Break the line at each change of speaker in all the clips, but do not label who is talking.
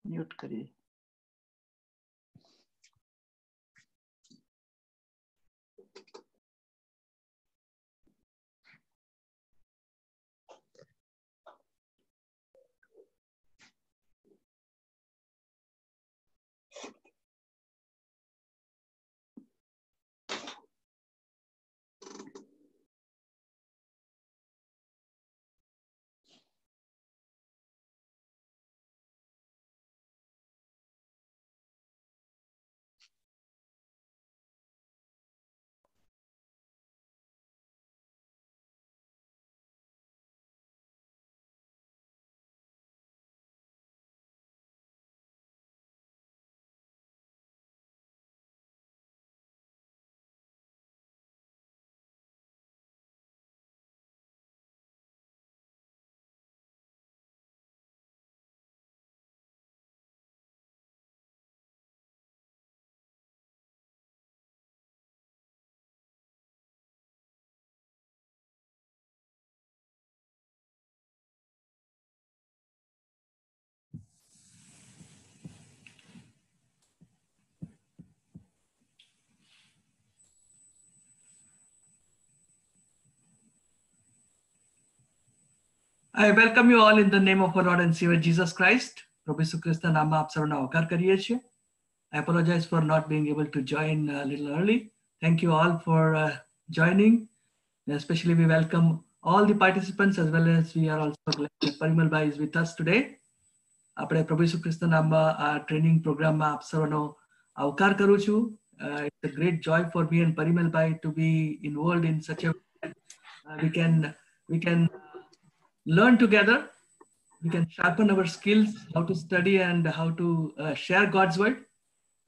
Mute करिए। I welcome you all in the name of our Lord and Savior Jesus Christ. प्रभु यीशु ख्रिस्त नाममा आप सबैलाई आभार કરીએ છીએ. I apologize for not being able to join a little early. Thank you all for joining. Especially we welcome all the participants as well as we are also glad that Parimal Bhai is with us today. આપણે પ્રભુ યીશુ ખ્રિસ્ત નામમાં આ training પ્રોગ્રામમાં આપ સૌનો આવકાર કરું છું. It's a great joy for me and Parimal Bhai to be involved in such a we can learn together. We can sharpen our skills, how to study and how to share God's word.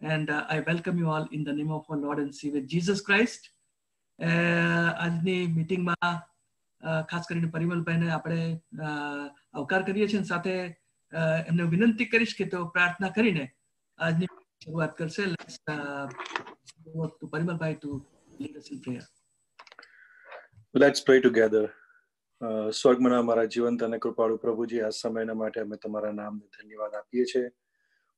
And I welcome you all in the name of our Lord and Savior Jesus Christ. આજની મીટિંગમાં ખાસ કરીને પરિમલ ભાઈને આપણે આવકાર કરીએ છીએ. સાથે એમને વિનંતી કરીશ કે તેઓ પ્રાર્થના કરીને આજની શરૂઆત કરશે. Let's to Parimalbhai to lead us in prayer.
Let's pray together. સ્વર્ગમાં અમારા જીવંત અને કૃપાળુ પ્રભુજી, આ સમયના માટે અમે તમારા નામને ધન્યવાદ આપીએ છીએ.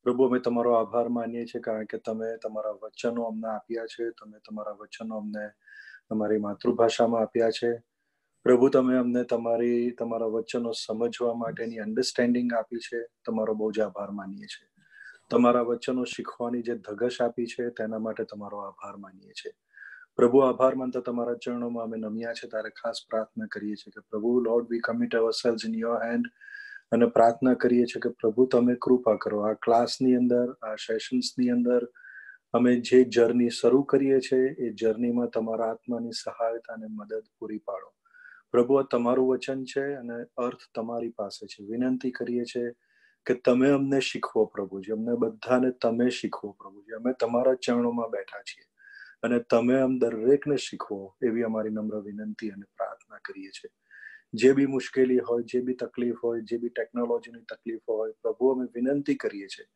પ્રભુ, અમે તમારો આભાર માનીએ છીએ કારણ કે તમે તમારા વચનો અમને આપ્યા છે. તમે તમારા વચનો અમને અમારી માતૃભાષામાં આપ્યા છે. પ્રભુ, તમે અમને તમારા વચનો સમજવા માટેની અન્ડરસ્ટેન્ડિંગ આપી છે. તમારો બહુ જ આભાર માનીએ છીએ. તમારા વચનો શીખવાની જે ધગશ આપી છે તેના માટે તમારો આભાર માનીએ છીએ. પ્રભુ, આભાર માનતા તમારા ચરણોમાં અમે નમ્યા છે ત્યારે ખાસ પ્રાર્થના કરીએ છીએ કે પ્રભુ, Lord, we commit ourselves in your hand, અને પ્રાર્થના કરીએ છીએ કે પ્રભુ તમે કૃપા કરો. આ ક્લાસની અંદર, આ સેશન્સની અંદર અમે જે જર્ની શરૂ કરીએ છીએ એ જર્નીમાં તમારા આત્માની સહાયતા અને મદદ પૂરી પાડો. પ્રભુ, આ તમારું વચન છે અને અર્થ તમારી પાસે છે. વિનંતી કરીએ છીએ કે તમે અમને શીખવો પ્રભુજી, અમને બધાને તમે શીખવો પ્રભુજી. અમે તમારા ચરણોમાં બેઠા છીએ અને તમે દરેકને શીખવો એવી અમારી નમ્ર વિનંતી અને પ્રાર્થના કરીએ છીએ. જે બી મુશ્કેલી હોય, જે બી તકલીફ હોય, જે બી ટેકનોલોજીની તકલીફો હોય, પ્રભુ અમે વિનંતી કરીએ છીએ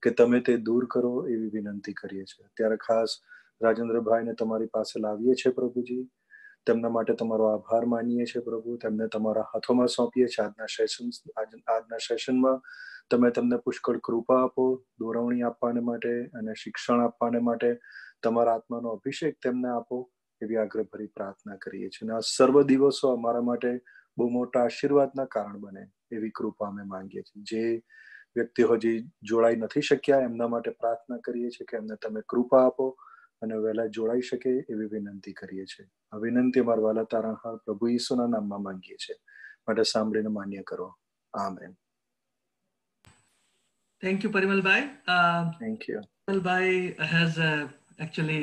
કે તમે તે દૂર કરો એવી વિનંતી કરીએ છીએ. ત્યારે ખાસ રાજેન્દ્રભાઈને તમારી પાસે લાવીએ છીએ પ્રભુજી. તેમના માટે તમારો આભાર માનીએ છીએ પ્રભુ. તેમને તમારા હાથોમાં સોંપીએ છીએ. આજના સેશનમાં તમે તેમને પુષ્કળ કૃપા આપો, દોરવણી આપવાને માટે અને શિક્ષણ આપવાને માટે તમારા આત્માનો અભિષેક તેમને આપો એવી આગ્રહભરી પ્રાર્થના કરીએ છીએ. અને આ સર્વ દિવસો અમારા માટે બહુ મોટા આશીર્વાદના કારણ બને એવી કૃપા અમે માંગીએ છીએ. જે વ્યક્તિઓ હજી જોડાઈ નથી શક્યા એમના માટે પ્રાર્થના કરીએ છીએ કે એમને તમે કૃપા આપો અને વહેલા જોડાઈ શકે એવી વિનંતી કરીએ છીએ. આ વિનંતી અમારા વાલા તારણહાર પ્રભુ ઈસુના નામમાં માંગીએ છીએ. માટે સાંભળીને માન્ય કરો. Amen.
Thank you, Parimalbhai.
Thank you.
Parimalbhai has actually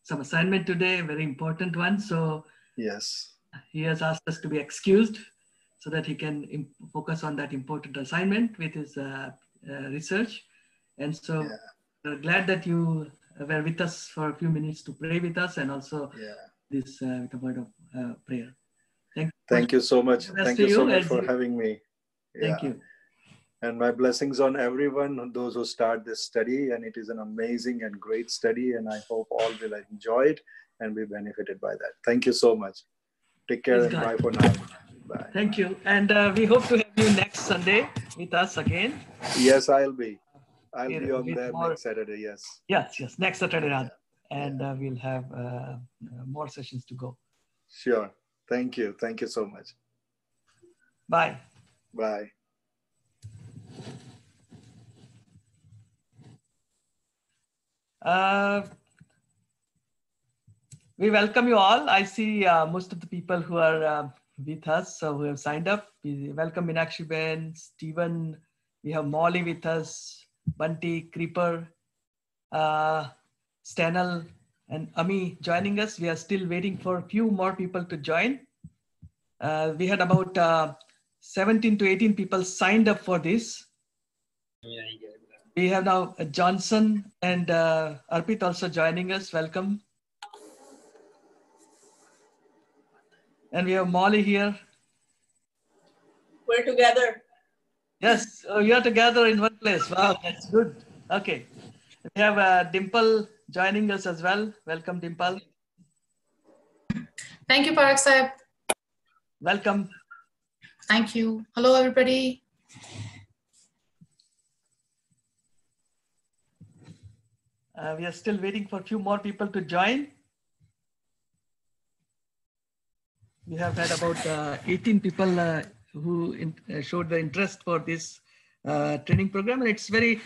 some assignment today, a very important one. So
yes,
he has asked us to be excused so that he can focus on that important assignment with his research. And so we're glad that you were with us for a few minutes to pray with us and also this with a word of prayer.
Thank you so much. Thank you so much for having me.
Thank you.
And my blessings on everyone, those who start this study. And it is an amazing and great study. And I hope all will enjoy it and be benefited by that. Thank you so much. Take care and bye for now. Bye.
Thank you. And we hope to have you next Sunday with us again.
Yes, I'll be on there next Saturday. Yes.
Yes. Next Saturday. And we'll have more sessions to go.
Sure. Thank you. Thank you so much.
Bye.
Bye.
We welcome you all. I see most of the people who are with us, so who have signed up. We welcome Meenakshi Ben, Stephen. We have Molly with us, Bunty, Creeper, Stanel, and Ami joining us. We are still waiting for a few more people to join. We had about 17 to 18 people signed up for this. We have now Johnson and Arpit also joining us. Welcome. And we have Molly here.
We're together.
Yes, you're together in one place. Wow, that's good. Okay. We have Dimple joining us as well. Welcome, Dimple.
Thank you, Parag Sahib.
Welcome.
Thank you. Hello, everybody.
We are still waiting for a few more people to join. We have had about 18 people who showed the interest for this training program. And it's very,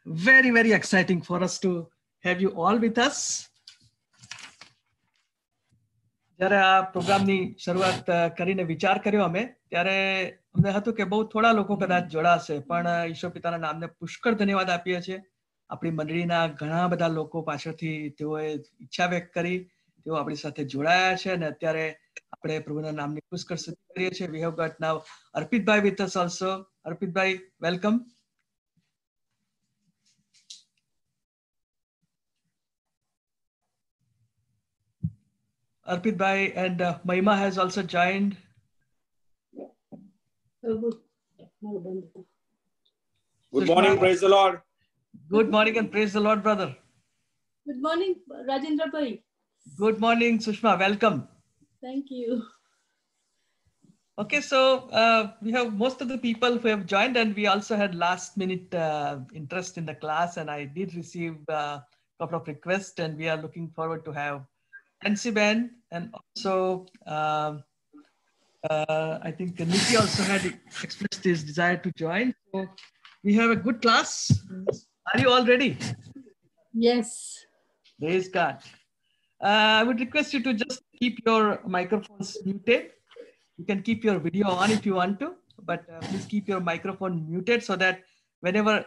very exciting for us to have you all with us. જ્યારે આ પ્રોગ્રામની શરૂઆત કરીને વિચાર કર્યો અમે ત્યારે અમને હતું કે બહુ થોડા લોકો કદાચ જોડાશે, પણ ઈશ્વર પિતાના નામને પુષ્કળ ધન્યવાદ આપીએ છીએ. આપણી મંડળીના ઘણા બધા લોકો પાછળથી તેઓએ ઈચ્છા વ્યક્ત કરી, તેઓ આપણી સાથે જોડાયા છે અને અત્યારે આપણે પ્રભુના નામની પુષ્કળ સ્તુતિ કરીએ છીએ. We have got now Arpit Bhai with us also. Arpit Bhai, welcome. Arpit Bhai and Mahima has also joined.
Good morning, praise the Lord.
Good morning and praise the Lord, brother.
Good morning, Rajendra Bhai.
Good morning, Sushma. Welcome.
Thank you.
Okay, so we have most of the people who have joined, and we also had last minute interest in the class, and I did receive a couple of requests, and we are looking forward to have Nancy Ben, and also I think Nikki also had expressed his desire to join. So we have a good class. Are you all ready?
Yes.
Praise God. I would request you to just keep your microphones muted. You can keep your video on if you want to, but please keep your microphone muted so that whenever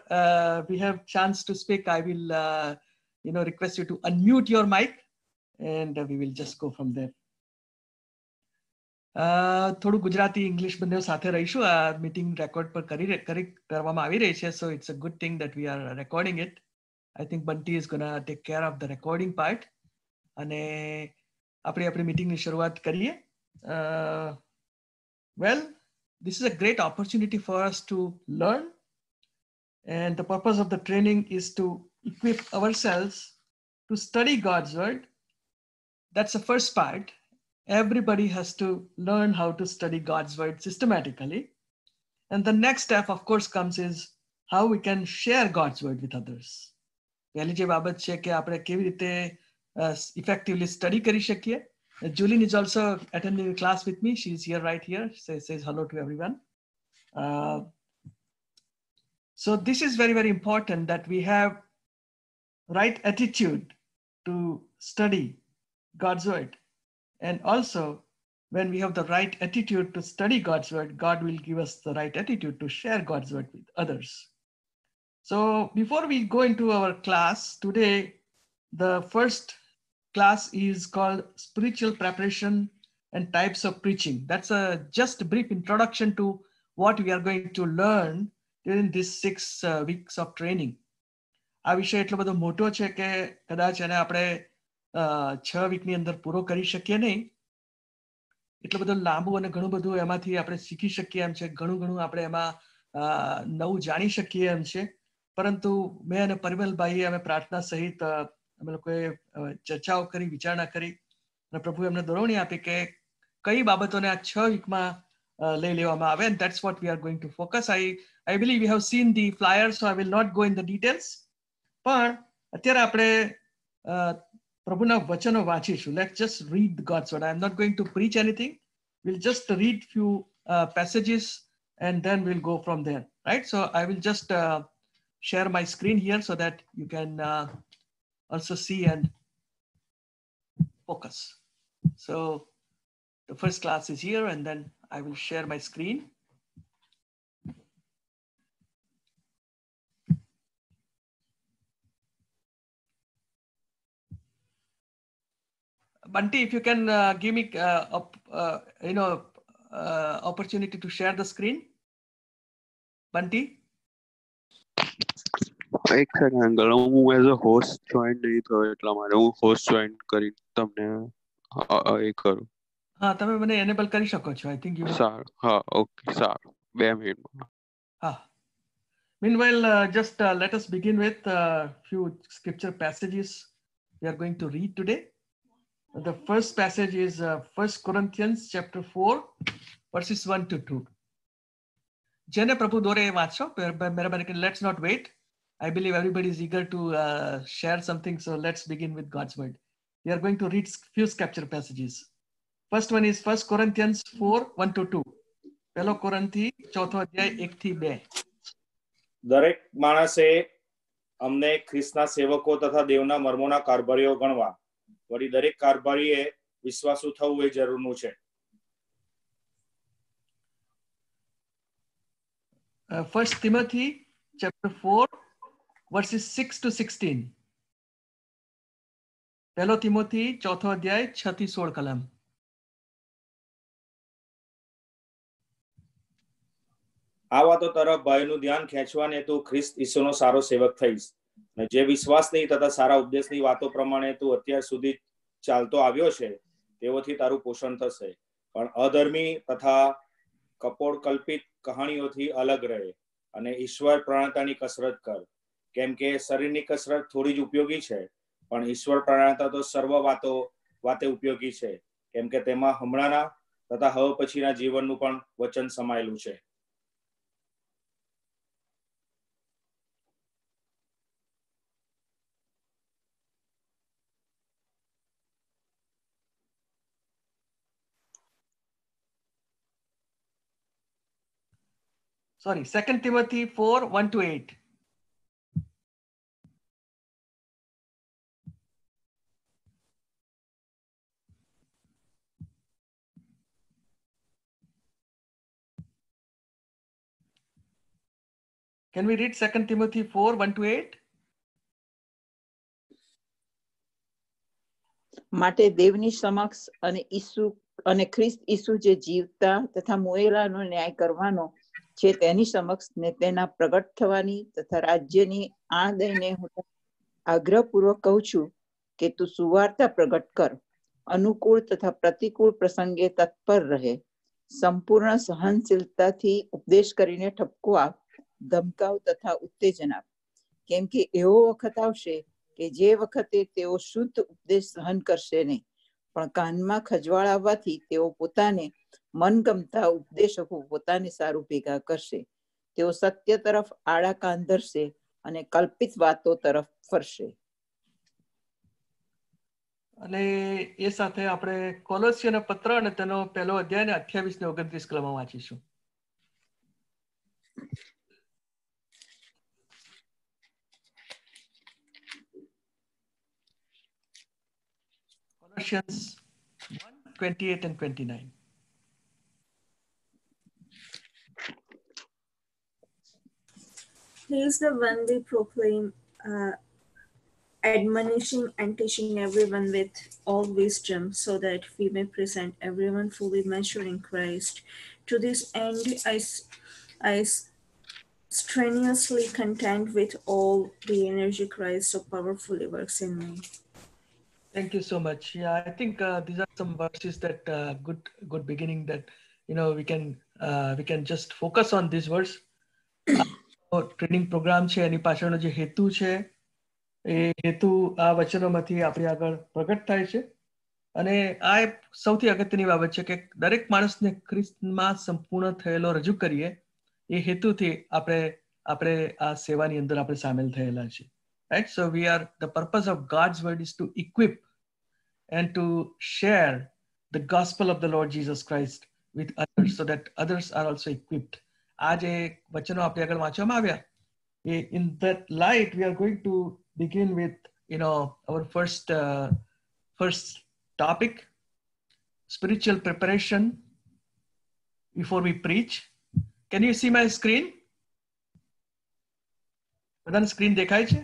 we have chance to speak, I will request you to unmute your mic, and we will just go from there. થોડું Gujarati English બંને સાથે રહીશું. આ meeting record પર કરવામાં આવી રહી છે, so it's a good thing that we are recording it. I think Bunty is gonna take care of the recording part. અને આપણે આપણી મીટિંગની શરૂઆત કરીએ. Well, this is a great opportunity for us to learn, and the purpose of the training is to equip ourselves to study God's word. That's the first part. Everybody has to learn how to study God's word systematically. And the next step, of course, comes is how we can share God's word with others. પહેલી જે બાબત છે કે આપણે કેવી રીતે effectively study કરી શકીએ. Julien is also attending the class with me. She's here, right here. Says hello to everyone. So this is very, very important that we have right attitude to study God's word. And also, when we have the right attitude to study God's word, God will give us the right attitude to share God's word with others. So before we go into our class today, the first class is called Spiritual Preparation and Types of Preaching. That's a just a brief introduction to what we are going to learn during these 6 weeks of training. આ વિષય એટલો બધો મોટો છે કે કદાચ એને આપણે 6 વીકની અંદર પૂરો કરી શકીએ નહીં. એટલો બધો લાંબુ અને ઘણું બધું એમાંથી આપણે શીખી શકીએ એમ છે, ઘણું ઘણું આપણે એમાં નવું જાણી શકીએ એમ છે. પરંતુ મેં અને પરિમલભાઈએ અમે પ્રાર્થના સહિત અમે લોકોએ ચર્ચાઓ કરી, વિચારણા કરી, અને પ્રભુએ અમને દોરવણી આપી કે કઈ બાબતોને આ 6 વીકમાં લઈ લેવામાં આવે. And that's what we are going to focus. I believe we have seen the flyer, so I will not go in the details. પણ અત્યારે આપણે પ્રભુના વચનો વાંચીશું. Let's just read God's word. I am not going to preach anything. We'll just read few passages and then we'll go from there. Right? So I will just share my screen here so that you can also see and focus. So the first class is here, and then I will share my screen. Bunty, if you can give me opportunity to share the screen. Bunty?
એક second હું as a host join નહીં થયો એટલા માટે હું host join કરી તમને એ કરું.
હા, તમે મને એનેબલ કરી શકો છો. I think you
સારું. હા, ઓકે, સારું. 2 મિનિટમાં.
હા. Meanwhile, just let us begin with a few scripture passages we are going to read today. The first passage is 1 Corinthians chapter 4 verses 1 to 2. જેને પ્રભુ દોરે એ વાંચો. Let's not wait. I believe everybody is eager to share something, so let's begin with God's word. We are going to read few scripture passages. First one is 1 Corinthians 4 1 to 2. પહેલો કોરિન્થી 4થો અધ્યાય 1 થી 2.
દરેક માણસે અમને ખ્રિસ્તના સેવકો તથા દેવના મર્મોના કારભારીઓ ગણવા, વળી દરેક કારભારીએ વિશ્વાસુ થવું એ જરૂરનું છે.
1 Timothy chapter 4 verses 6 to 16. પહેલો તિમોથી 4થો અધ્યાય 6 થી 16 કલમ.
આ વાતો તરફ ભાઈનું ધ્યાન ખેંચવાને તું ખ્રિસ્ત ઈસુનો સારો સેવક થઈશ. અને જે વિશ્વાસની તથા સારા ઉપદેશની વાતો પ્રમાણે તું અત્યાર સુધી ચાલતો આવ્યો છે તેઓથી તારું પોષણ થશે. પણ અધર્મી તથા કપોળ કલ્પિત કહાણીઓથી અલગ રહે. અને ઈશ્વર પ્રણાતાની કસરત કર. કેમ કે શરીરની કસરત થોડી જ ઉપયોગી છે, પણ ઈશ્વર પ્રણાતા તો સર્વ વાતે ઉપયોગી છે, કેમ કે તેમાં હમણાંના તથા હવે પછીના જીવનનું પણ વચન સમાયેલું છે.
Sorry, 2 Timothy 4, 1-8. Can we read 2 Timothy 4, 1-8?
માટે દેવની સમક્ષ અને ખ્રિસ્ત ઈસુ જે જીવતા તથા મોયેલાનો ન્યાય કરવાનો છે તેની સમક્ષ ને તેના પ્રગટ થવાની તથા રાજ્યની આણ દઈને હું આગ્રહપૂર્વક કહું છું કે તું સુવાર્તા પ્રગટ કર, અનુકૂળ તથા પ્રતિકૂળ પ્રસંગે તત્પર રહે, સંપૂર્ણ સહનશીલતાથી ઉપદેશ કરીને ઠપકો આપ, ધમકાવ તથા ઉત્તેજન આપ. કેમ કે એવો વખત આવશે કે જે વખતે તેઓ શુદ્ધ ઉપદેશ સહન કરશે નહીં, પણ કાનમાં ખજવાળ આવવાથી તેઓ પોતાને મનગમતા ઉપદેશકો પોતાને સારું ભેગા કરશે. તેઓ સત્ય તરફ આડા કાન ધરશે અને કલ્પિત વાતો તરફ ફરશે.
અને એ સાથે આપણે કોલોસિયનો પત્ર અને તેનો પહેલો અધ્યાય 28 ને 29 કલમો વાંચીશું. Colossians 1:28 and 29.
He is the one we proclaim, admonishing and teaching everyone with all wisdom, so that we may present everyone fully mature in Christ. To this end, I strenuously contend with all the energy Christ so powerfully works in me.
Thank you so much. Yeah, I think these are some verses that good beginning that we can just focus on this verse. Training programme છે એની પાછળનો જે હેતુ છે એ હેતુ આ વચનોમાંથી આપણી આગળ પ્રગટ થાય છે અને આ એક સૌથી અગત્યની બાબત છે કે દરેક માણસને ખ્રિસ્તમાં સંપૂર્ણ થયેલો રજૂ કરીએ એ હેતુથી આપણે આ સેવાની અંદર આપણે સામેલ થયેલા છે. Right? So the purpose of God's word is to equip and to share the gospel of the Lord Jesus Christ with others so that others are also equipped. आज वचनों आपने अगर वांचવામાં આવ્યા, in that light we are going to begin with our first topic, spiritual preparation before we preach. Can you see my screen? બધાને screen દેખાય છે?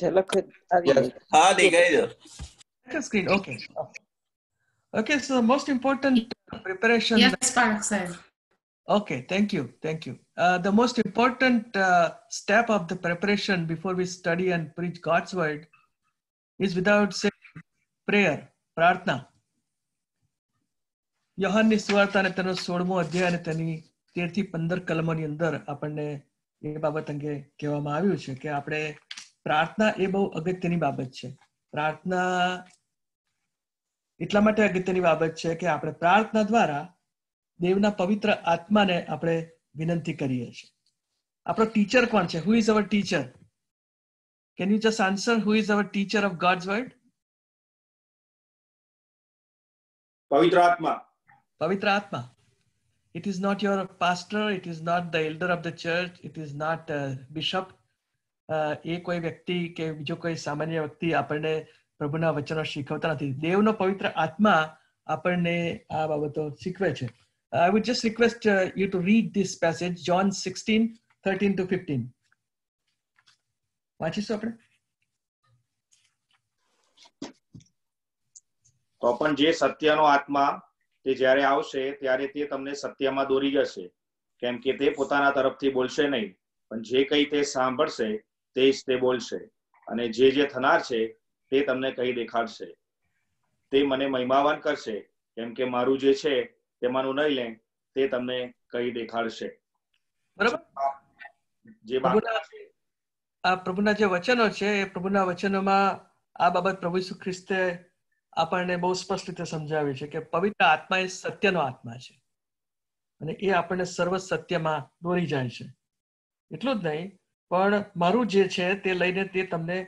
ઝલક આવી રહી.
હા, દેખાય છે.
Screen, okay. Okay, so the most important preparation.
Yes, Parag sir.
Okay, thank you. The most important step of the preparation before we study and preach God's word is without saying prayer, પ્રાર્થના. યોહાનની સુવાર્તા અને તેનો 16મો અધ્યાય અને તેની 13 થી 15 કલમોની અંદર આપણને એ બાબત અંગે કહેવામાં આવ્યું છે કે આપણે પ્રાર્થના એ બહુ અગત્યની બાબત છે. પ્રાર્થના એટલા માટે અગત્યની બાબત છે કે આપણે પ્રાર્થના દ્વારા દેવના પવિત્ર આત્માને આપણે વિનંતી કરીએ છીએ. આપણો ટીચર કોણ છે? Who is our teacher? Can you just answer who is our teacher of God's word?
પવિત્ર આત્મા.
પવિત્ર આત્મા. It is not your pastor, it is not the elder of the church, it is not a bishop. એ કોઈ વ્યક્તિ કે બીજો કોઈ સામાન્ય વ્યક્તિ આપણને પ્રભુના વચનો શીખવતા નથી. દેવનો પવિત્ર આત્મા આપણને આ બાબતો શીખવે છે. I would just request you to read this passage, John 16:13-15. વાંચીશું આપણે?
તો પણ જે સત્યનો આત્મા તે જ્યારે આવશે ત્યારે તે તમને સત્યમાં દોરી જશે, કેમ કે તે પોતાના તરફથી બોલશે નહીં, પણ જે કંઈ તે સાંભળશે તે જ તે બોલશે, અને જે થનાર છે તે તમને કહી દેખાડશે. તે મને મહિમાવાન કરશે, કેમ કે મારું જે છે તેમાંનું નહીં લે, તે તમને કઈ દેખાડશે.
બરાબર.
જે બાબત
આ પ્રભુના જે વચનો છે એ પ્રભુના વચનોમાં આ બાબત પ્રભુ ઈસુ ખ્રિસ્તે આપણને બહુ સ્પષ્ટ રીતે સમજાવી છે કે પવિત્ર આત્મા એ સત્યનો આત્મા છે અને એ આપણને સર્વ સત્યમાં દોરી જાય છે. એટલું જ નહીં, પણ મારું જે છે તે લઈને તે તમને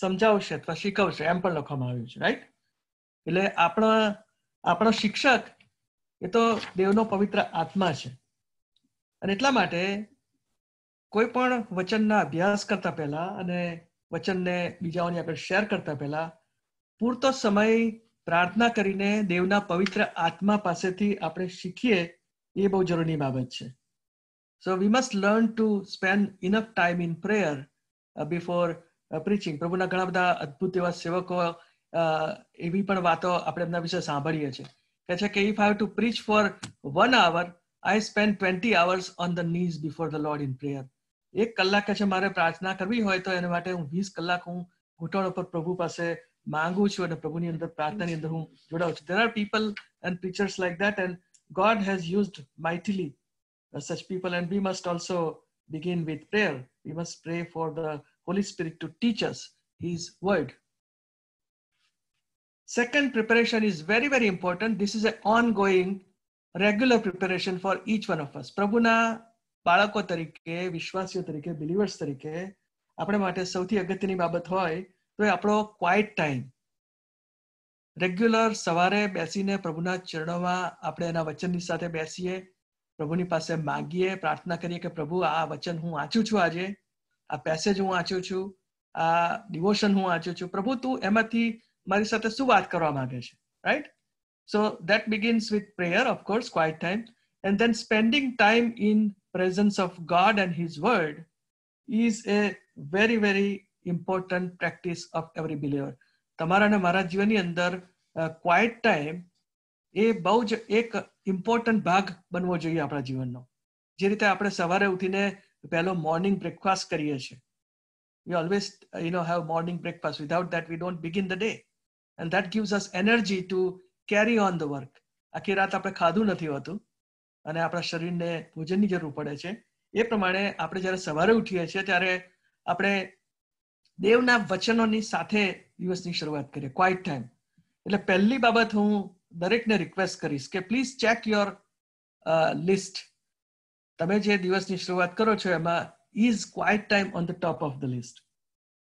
સમજાવશે અથવા શીખવશે, એમ પણ લખવામાં આવ્યું છે. રાઈટ? એટલે આપણો શિક્ષક એ તો દેવનો પવિત્ર આત્મા છે. અને એટલા માટે કોઈ પણ વચનના અભ્યાસ કરતા પહેલા અને વચનને બીજાઓની આગળ શેર કરતા પહેલા પૂરતો સમય પ્રાર્થના કરીને દેવના પવિત્ર આત્મા પાસેથી આપણે શીખીએ એ બહુ જરૂરી બાબત છે. So we must learn to spend enough time in prayer before preaching. પ્રભુના ઘણા બધા અદ્ભુત એવા સેવકો એવી પણ વાતો આપણે એમના વિશે સાંભળીએ છીએ. કહે છે કે if I have to preach for 1 hour, I spend 20 hours on the knees before the Lord in prayer. 1 કલાક છે મારે પ્રાર્થના કરવી હોય તો એના માટે હું 20 કલાક હું ઘૂંટણ ઉપર પ્રભુ પાસે માંગુ છું અને પ્રભુની અંદર પ્રાર્થનાની અંદર હું જોડાઉં છું. There are people and preachers like that, and God has used mightily such people, and we must also begin with prayer. We must pray for the Holy Spirit to teach us His word. Second, preparation is very, very important. This is an ongoing, regular preparation for each one of us. પ્રભુના બાળકો તરીકે, વિશ્વાસીઓ તરીકે, બિલીવર્સ તરીકે આપણા માટે સૌથી અગત્યની બાબત હોય તો એ આપણો ક્વાઇટ ટાઈમ. રેગ્યુલર સવારે બેસીને પ્રભુના ચરણોમાં આપણે એના વચનની સાથે બેસીએ, પ્રભુની પાસે માંગીએ, પ્રાર્થના કરીએ કે પ્રભુ આ વચન હું વાંચું છું, આજે આ પેસેજ હું વાંચું છું, આ ડિવોશન હું વાંચું છું, પ્રભુ તું એમાંથી મારી સાથે શું વાત કરવા માંગે છે. Right? So that begins with prayer, of course, quiet time, and then spending time in presence of God and His word is a very, very important practice of every believer. તમારા અને મારા જીવનની અંદર ક્વાઇટ ટાઈમ એ બહુ જ એક important ભાગ બનવો જોઈએ આપણા જીવનનો. જે રીતે આપણે સવારે ઉઠીને પહેલો મોર્નિંગ બ્રેકફાસ્ટ કરીએ છીએ. We always have morning breakfast. Without that we don't begin the day, and that gives us energy to carry on the work. આખી રાત આપણે ખાધું નથી હોતું અને આપણા શરીરને ભોજનની જરૂર પડે છે. એ પ્રમાણે આપણે જ્યારે સવારે ઉઠીએ છીએ ત્યારે આપણે દેવના વચનોની સાથે દિવસની શરૂઆત કરીએ. ક્વાઇટ ટાઈમ એટલે પહેલી બાબત હું દરેકને રિક્વેસ્ટ કરીશ કે પ્લીઝ ચેક યોર લિસ્ટ. તમે જે દિવસની શરૂઆત કરો છો એમાં is quite time on the top of the list.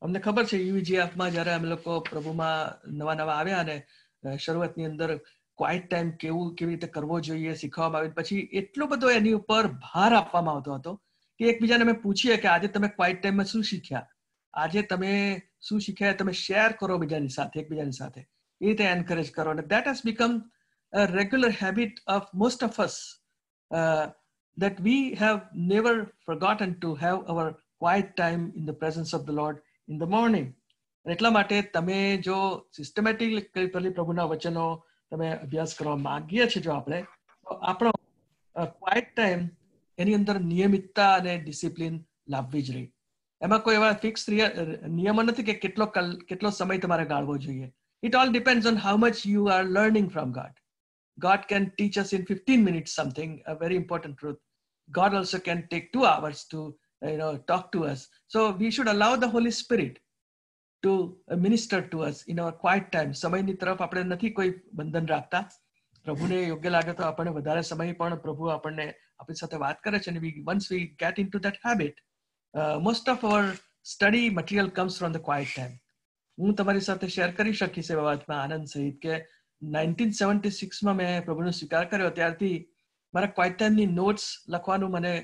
અમને ખબર છે UVGFમાં જ્યારે અમે લોકો પ્રભુમાં નવા આવ્યા અને શરૂઆતની અંદર ક્વાઇટ ટાઈમ કેવી રીતે કરવો જોઈએ શીખવામાં આવ્યું, પછી એટલો બધો એની ઉપર ભાર આપવામાં આવતો હતો કે એકબીજાને અમે પૂછીએ કે આજે તમે ક્વાઇટ ટાઈમમાં શું શીખ્યા, આજે તમે શું શીખ્યા તમે શેર કરો બીજાની સાથે, એકબીજાની સાથે એ રીતે એન્કરેજ કરો. અને that has become a regular habit of most of us, that we have never forgotten to have our quiet time in the presence of the Lord in the morning. એટલા માટે તમે જો સિસ્ટમેટિકલી પ્રભુના વચનો તમે અભ્યાસ કરવા માંગીએ છીએ જો આપણે, તો આપણો ક્વાઇટ ટાઈમ એની અંદર નિયમિતતા અને ડિસિપ્લિન લાવવી જ રહી. એમાં કોઈ એવા ફિક્સ નિયમો નથી કે કેટલો સમય તમારે ગાળવો જોઈએ. It all depends on how much you are learning from God. God can teach us in 15 minutes something, a very important truth. God also can take 2 hours to talk to us. So we should allow the Holy Spirit to minister to us in our quiet time. સમયની તરફ આપણે નથી કોઈ બંધન રાખતા. પ્રભુને યોગ્ય લાગે તો આપણને વધારે સમય પણ પ્રભુ આપણને આપણી સાથે વાત કરે છે. અને once we get into that habit, most of our study material comes from the quiet time. હું તમારી સાથે શેર કરી શકીશ એ વાતમાં આનંદ સહિત કે 1976માં મેં પ્રભુનો સ્વીકાર કર્યો ત્યારથી મારા ક્વાઇટ ટાઈમની નોટ્સ લખવાનું મને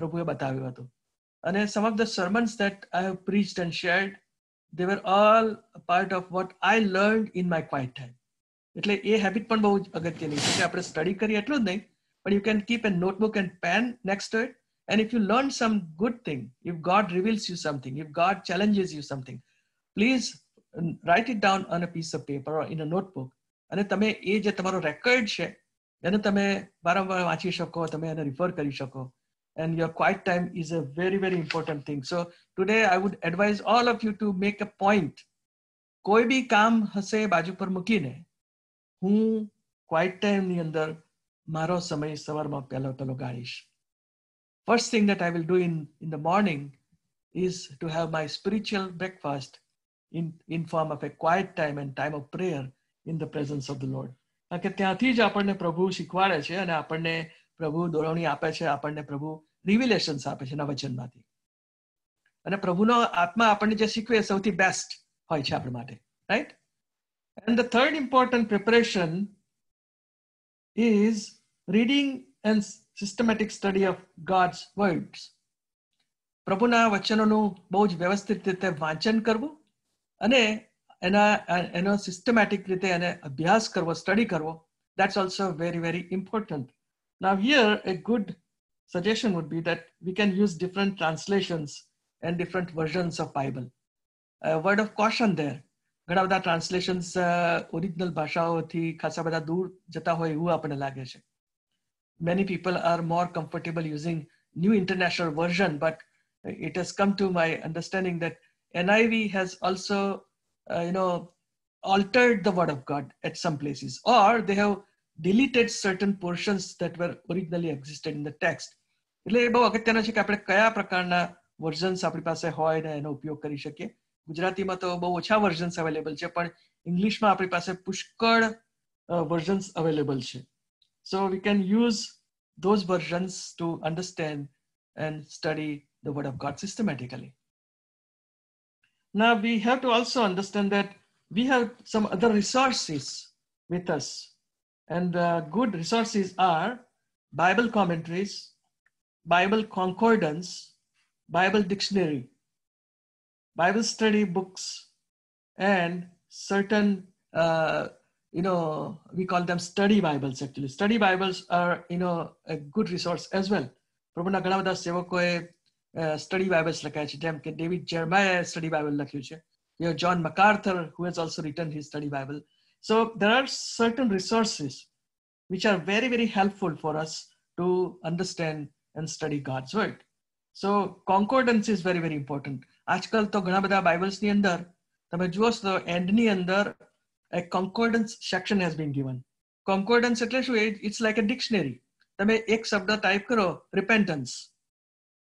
પ્રભુએ બતાવ્યું હતું. અને some of the sermons that I have preached and shared, they were all a part of what I learned in my quiet time. એટલે એ હેબિટ પણ બહુ અગત્યની છે કે આપણે સ્ટડી કરીએ એટલું જ નહીં, but you can keep a notebook and pen next to it, and if you learn some good thing, if God reveals you something, if God challenges you something, please write it down on a piece of paper or in a notebook. અને તમે એ જે તમારો record છે એને તમે વારંવાર વાંચી શકો, તમે એને રિફર કરી શકો. And your quiet time is a very, very important thing. So today I would advise all of you to make a point. કોઈ બી કામ હશે બાજુ પર મૂકીને હું ક્વાઇટ ટાઈમની અંદર મારો સમય સવારમાં પહેલો ગાળીશ. First thing that I will do in the morning is to have my spiritual breakfast in form of a quiet time and time of prayer in the presence of the Lord. કારણ કે ત્યાંથી જ આપણને પ્રભુ શીખવાડે છે અને આપણને પ્રભુ દોરવણી આપે છે, આપણને પ્રભુ રિવિલેશન્સ આપે છે એના વચનમાંથી. અને પ્રભુનો આત્મા આપણને જે શીખવે એ સૌથી બેસ્ટ હોય છે આપણા માટે, right? And the third important preparation is reading and systematic study of God's words. પ્રભુના વચનોનું બહુ જ વ્યવસ્થિત રીતે વાંચન કરવું અને એનો સિસ્ટમેટિક રીતે એને અભ્યાસ કરવો, સ્ટડી કરવો. That's also very, very important. Now here a good suggestion would be that we can use different translations and different versions of Bible. A word of caution there. ઘણા બધા ટ્રાન્સલેશન્સ ઓરિજિનલ ભાષાઓથી ખાસા બધા દૂર જતા હોય એવું આપણને લાગે છે. Many people are more comfortable using New International Version, but it has come to my understanding that NIV has also, altered the word of God at some places, or they have deleted certain portions that were originally existed in the text. એટલે એ બહુ અગત્યનો છે કે આપણે કયા પ્રકારના versions આપણી પાસે હોય ને એનો ઉપયોગ કરી શકીએ. ગુજરાતીમાં તો બહુ ઓછા વર્ઝન્સ અવેલેબલ છે, પણ ઇંગ્લિશમાં આપણી પાસે પુષ્કળ વર્ઝન્સ અવેલેબલ છે. So we can use those versions to understand and study the word of God systematically. Now we have to also understand that we have some other resources with us, and good resources are Bible commentaries, Bible concordance, Bible dictionary, Bible study books, and certain we call them study Bibles. Actually study Bibles are a good resource as well. પ્રભુના ઘણા બધા સેવકોએ study Bibles લખ્યા છે, જેમ કે David જેરમાયાએ study Bible લખ્યું છે. John MacArthur, who has also written his study Bible. So there are certain resources which are very, very helpful for us to understand and study God's word. So concordance is very, very important. આજકાલ તો ઘણા બધા બાઇબલ્સની અંદર તમે જુઓ તો એન્ડની અંદર a concordance section has been given. Concordance એટલે શું? It's like a dictionary. તમે એક શબ્દ ટાઈપ કરો repentance,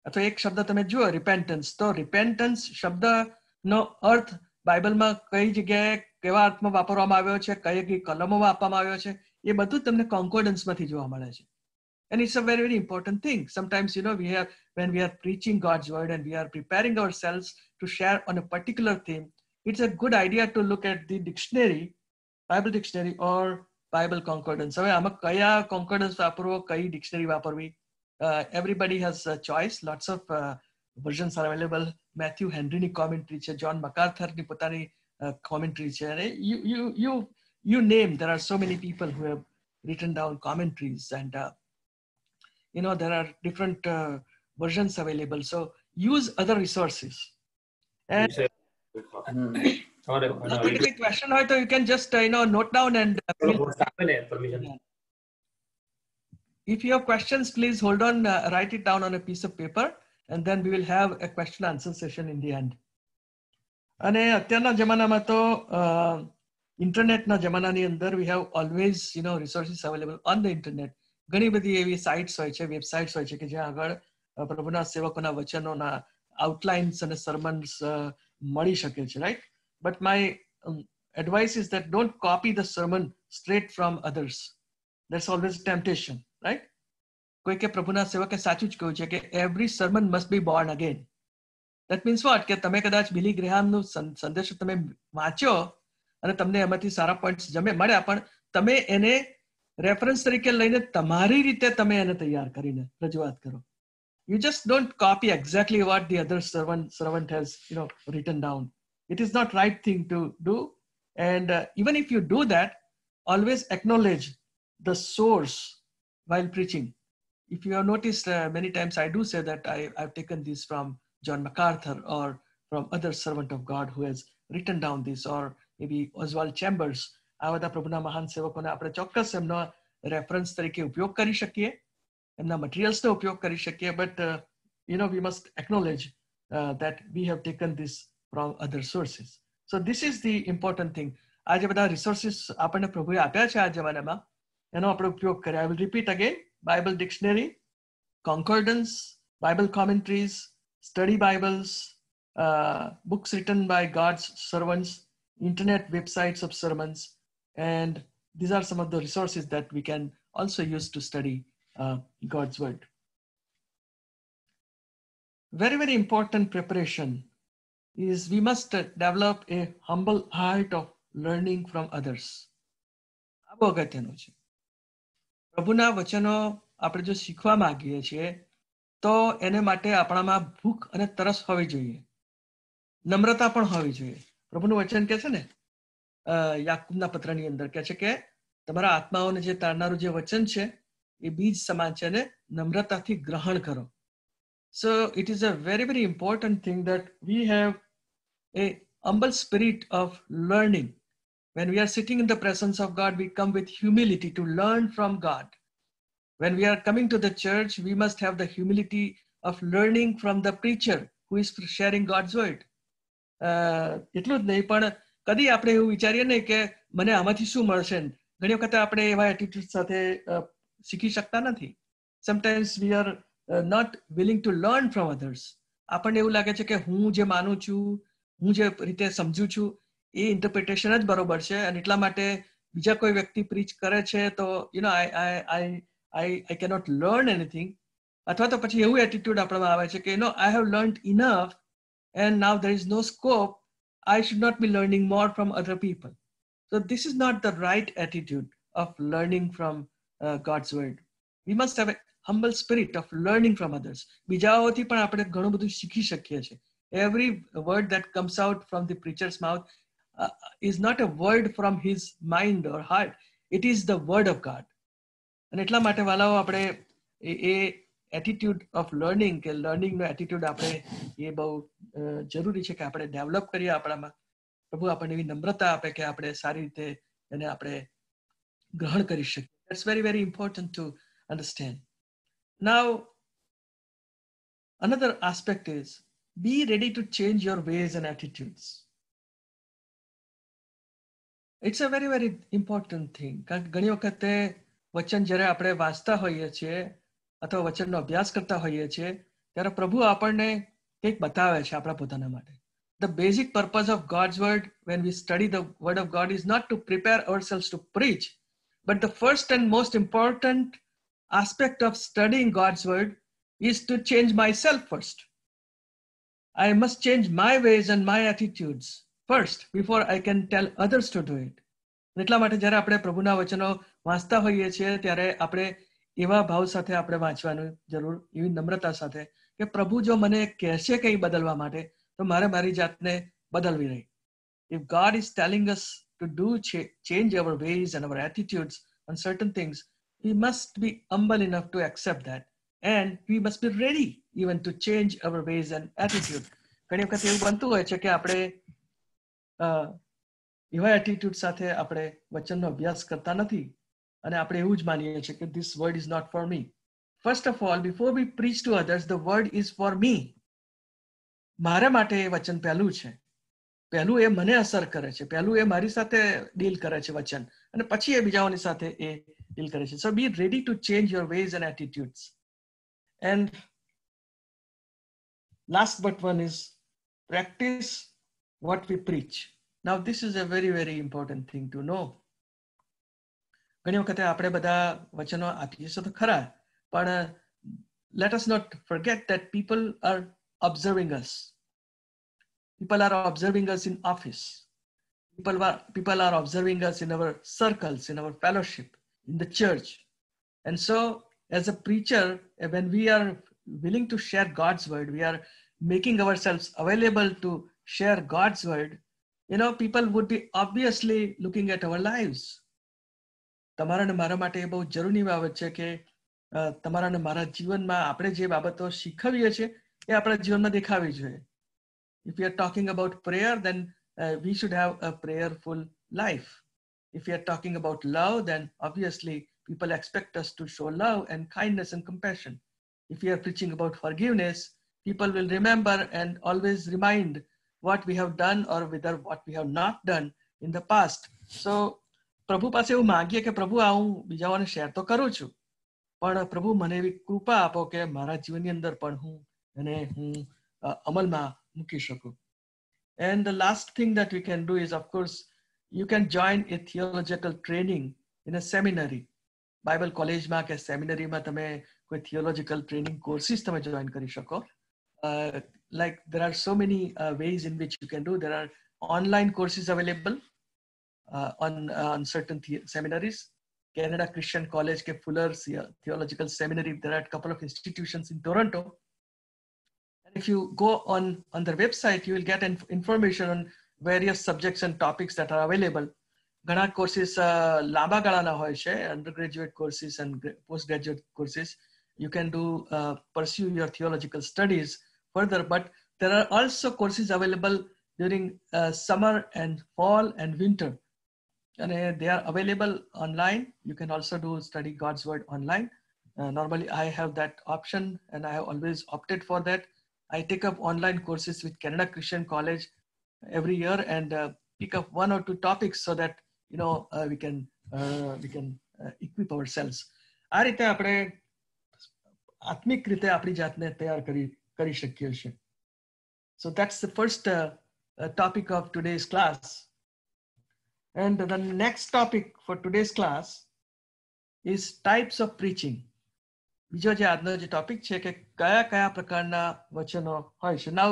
અથવા એક શબ્દ તમે જુઓ repentance, તો repentance શબ્દનો અર્થ બાઇબલમાં કઈ જગ્યાએ કેવા અર્થમાં વાપરવામાં આવ્યો છે, કઈ કલમોમાં આપવામાં આવ્યો છે, એ બધું તમને concordance-માંથી જોવા મળે છે. And it's a very, very important thing. Sometimes, when we are preaching God's word and we are preparing ourselves to share on a particular theme, it's a good idea to look at the dictionary, Bible dictionary or Bible concordance. હવે આમાં કયા concordance વાપરવો, કઈ dictionary વાપરવી? Everybody has a choice. Lots of versions are available. Matthew Henryની commentary છે, John MacArthurની પોતાની commentary છે. અને you name, there are so many people who have written down commentaries, and there are different versions available. So use other resources. And કોઈ question હોય તો you can just note down and if you have questions, please hold on, write it down on a piece of paper, and then we will have a question answer session in the end. અને અત્યારના જમાનામાં તો ઇન્ટરનેટના જમાનાની અંદર we have always resources available on the internet. ઘણી બધી એવી સાઇટ્સ હોય છે, વેબસાઇટ્સ હોય છે કે જ્યાં આગળ પ્રભુના સેવકોના વચનોના outlines અને sermons મળી શકે છે, right? But my advice is that don't copy the sermon straight from others. There's always temptation, right? કોઈ કે પ્રભુના સેવકે સાચું જ કહ્યું છે કે every sermon must be born again. That means what? કે તમે કદાચ બિલી ગ્રેહામનું સંદેશો તમે વાંચ્યો અને તમને એમાંથી સારા પોઈન્ટ્સ મળ્યા, પણ તમે એને રેફરન્સ તરીકે લઈને તમારી રીતે તમે એને તૈયાર કરીને રજૂઆત કરો. You just don't copy exactly what the other servant has written down. It is not right thing to do. And even if you do that, always acknowledge the source while preaching. If you have noticed, many times I do say that I've taken this from John MacArthur or from other servant of God who has written down this, or maybe Oswald Chambers. આ બધા પ્રભુના મહાન સેવકોને આપણે ચોક્કસ એમનો reference તરીકે ઉપયોગ કરી શકીએ, એમના મટીરિયલ્સનો ઉપયોગ કરી શકીએ, but we must acknowledge that we have taken this from other sources. So this is the important thing. આ જે બધા રિસોર્સિસ આપણને પ્રભુએ આપ્યા છે આ જમાનામાં, એનો આપણે ઉપયોગ કરીએ. I will repeat again. Bible dictionary, concordance, Bible commentaries, study Bibles, books written by God's servants, internet websites of sermons, and these are some of the resources that we can also use to study God's word. Very, very important preparation is we must develop a humble heart of learning from others. આ બહુ અગત્યનું છે. પ્રભુના વચનો આપણે જો શીખવા માંગીએ છીએ તો એને માટે આપણામાં ભૂખ અને તરસ હોવી જોઈએ, નમ્રતા પણ હોવી જોઈએ. પ્રભુનું વચન કહે છે ને યાકૂબના પત્રની અંદર કહે છે કે તમારા આત્માઓને જે તારનારું જે વચન છે એ બીજ સમાન છે અને નમ્રતાથી ગ્રહણ કરો. So it is a very, very important thing that we have a humble spirit of learning. When we are sitting in the presence of God, we come with humility to learn from God. When we are coming to the church, we must have the humility of learning from the preacher who is sharing God's word. એટલું જ નહીં, પણ કદી આપણે એવું વિચારીએ નહીં કે મને આમાંથી શું મળશે. ઘણી વખતે આપણે એવા એટીટ્યુડ સાથે શીખી શકતા નથી. Sometimes we are not willing to learn from others. આપણને એવું લાગે છે કે હું જે માનું છું, હું જે રીતે સમજુ છું એ ઇન્ટરપ્રિટેશન જ બરોબર છે અને એટલા માટે બીજા કોઈ વ્યક્તિ પ્રીચ કરે છે તો I cannot learn anything. અથવા તો પછી એવું એટીટ્યુડ આપણામાં આવે છે કે I have learned enough and now there is no scope. I should not be learning more from other people. So this is not the right attitude of learning from God's word. We must have a humble spirit of learning from others. બીજાઓથી પણ આપણે ઘણું બધું શીખી શકીએ છીએ. Every word that comes out from the preacher's mouth is not a word from his mind or heart. It is the word of God. અને એટલા માટે વાલાઓ આપણે એ એટીટ્યુડ ઓફ લર્નિંગ કે લર્નિંગનો એટીટ્યુડ આપણે એ બહુ જરૂરી છે કે આપણે ડેવલપ કરીએ આપણામાં. પ્રભુ આપણને એવી નમ્રતા આપે કે આપણે સારી રીતે એને આપણે ગ્રહણ કરી શકીએ. That's very, very important to understand. Now, another aspect is be ready to change your ways and attitudes. It's a very, very important thing. કારણ કે ઘણી વખતે વચન જ્યારે આપણે વાંચતા હોઈએ છીએ અથવા વચનનો અભ્યાસ કરતા હોઈએ છીએ ત્યારે પ્રભુ આપણને કંઈક બતાવે છે આપણા પોતાના માટે. The basic purpose of God's word when we study the word of God is not to prepare ourselves to preach, but the first and most important aspect of studying God's word is to change myself first. I must change my ways and my attitudes first before I can tell others to do it. એટલા માટે જ્યારે આપણે પ્રભુના વચનો વાંચતા હોઈએ છીએ ત્યારે આપણે એવા ભાવ સાથે આપણે વાંચવાનું જરૂર, એવી નમ્રતા સાથે કે પ્રભુ જો મને કહેશે કંઈ બદલવા માટે તો મારે મારી જાતને બદલવી રહી. If God is telling us to do change our ways and our attitudes on certain things, we must be humble enough to accept that, and we must be ready even to change our ways and attitude. ઘણી વખત એવું બનતું હોય છે કે આપણે એવા attitude સાથે આપણે વચનનો અભ્યાસ કરતા નથી અને આપણે એવું જ માનીએ છીએ કે this word is not for me. First of all, before we preach to others, the word is for me. મારા માટે એ વચન પહેલું છે, પહેલું એ મને અસર કરે છે, પહેલું એ મારી સાથે ડીલ કરે છે વચન અને પછી એ બીજાઓની સાથે એ ડીલ કરે છે. So be ready to change your ways and attitudes. And last but one is practice what we preach. Now this is a very, very important thing to know. ઘણી વખતે આપણે બધા વચનો આપીએ છીએ તો ખરા, પણ let us not forget that people are observing us. People are observing us in office. People are observing us in our circles, in our fellowship, in the church. And so as a preacher, when we are willing to share God's word, we are making ourselves available to share God's word, people would be obviously looking at our lives. તમારા ને મારા માટે એ બહુ જરૂરી બાબત છે કે તમારા ને મારા જીવનમાં આપણે જે બાબતો શીખવીએ છીએ એ આપણા જીવનમાં દેખાવી જોઈએ. If we are talking about prayer, then we should have a prayerful life. If we are talking about love, then obviously people expect us to show love and kindness and compassion. If we are preaching about forgiveness, people will remember and always remind what we have done or whether what we have not done in the past. So પ્રભુ પાસે એવું માંગીએ કે પ્રભુ આ હું બીજાઓને share તો કરું છું, પણ પ્રભુ મને એવી કૃપા આપો કે મારા જીવનની અંદર પણ હું એને હું અમલમાં મૂકી શકું. And the last thing that we can do is, of course, you can join a theological training in a seminary. Bible college માં કે seminary માં તમે કોઈ theological training courses તમે join કરી શકો. Like there are so many ways in which you can do. There are online courses available on certain seminaries. Canada Christian College ke Fuller's Theological Seminary. There are a couple of institutions in Toronto. And if you go on their website, you will get information on various subjects and topics that are available. ઘણા courses લાંબા ગાળાના હોય છે, undergraduate courses and postgraduate courses. You can do pursue your theological studies further, but there are also courses available during summer and fall and winter. And they are available online. You can also do study God's word online. Normally I have that option and I have always opted for that. I take up online courses with Canada Christian College every year and pick up 1 or 2 topics so that we can equip ourselves. આ રીતે આપણે આત્મિક રીતે આપણી જાતને તૈયાર કરી શકીએ છીએ. So that's the first topic of today's class. And the next topic for today's class is types of preaching. બીજો જે આજનો જે ટોપિક છે કે કયા પ્રકારના વચનો હોય છે. Now,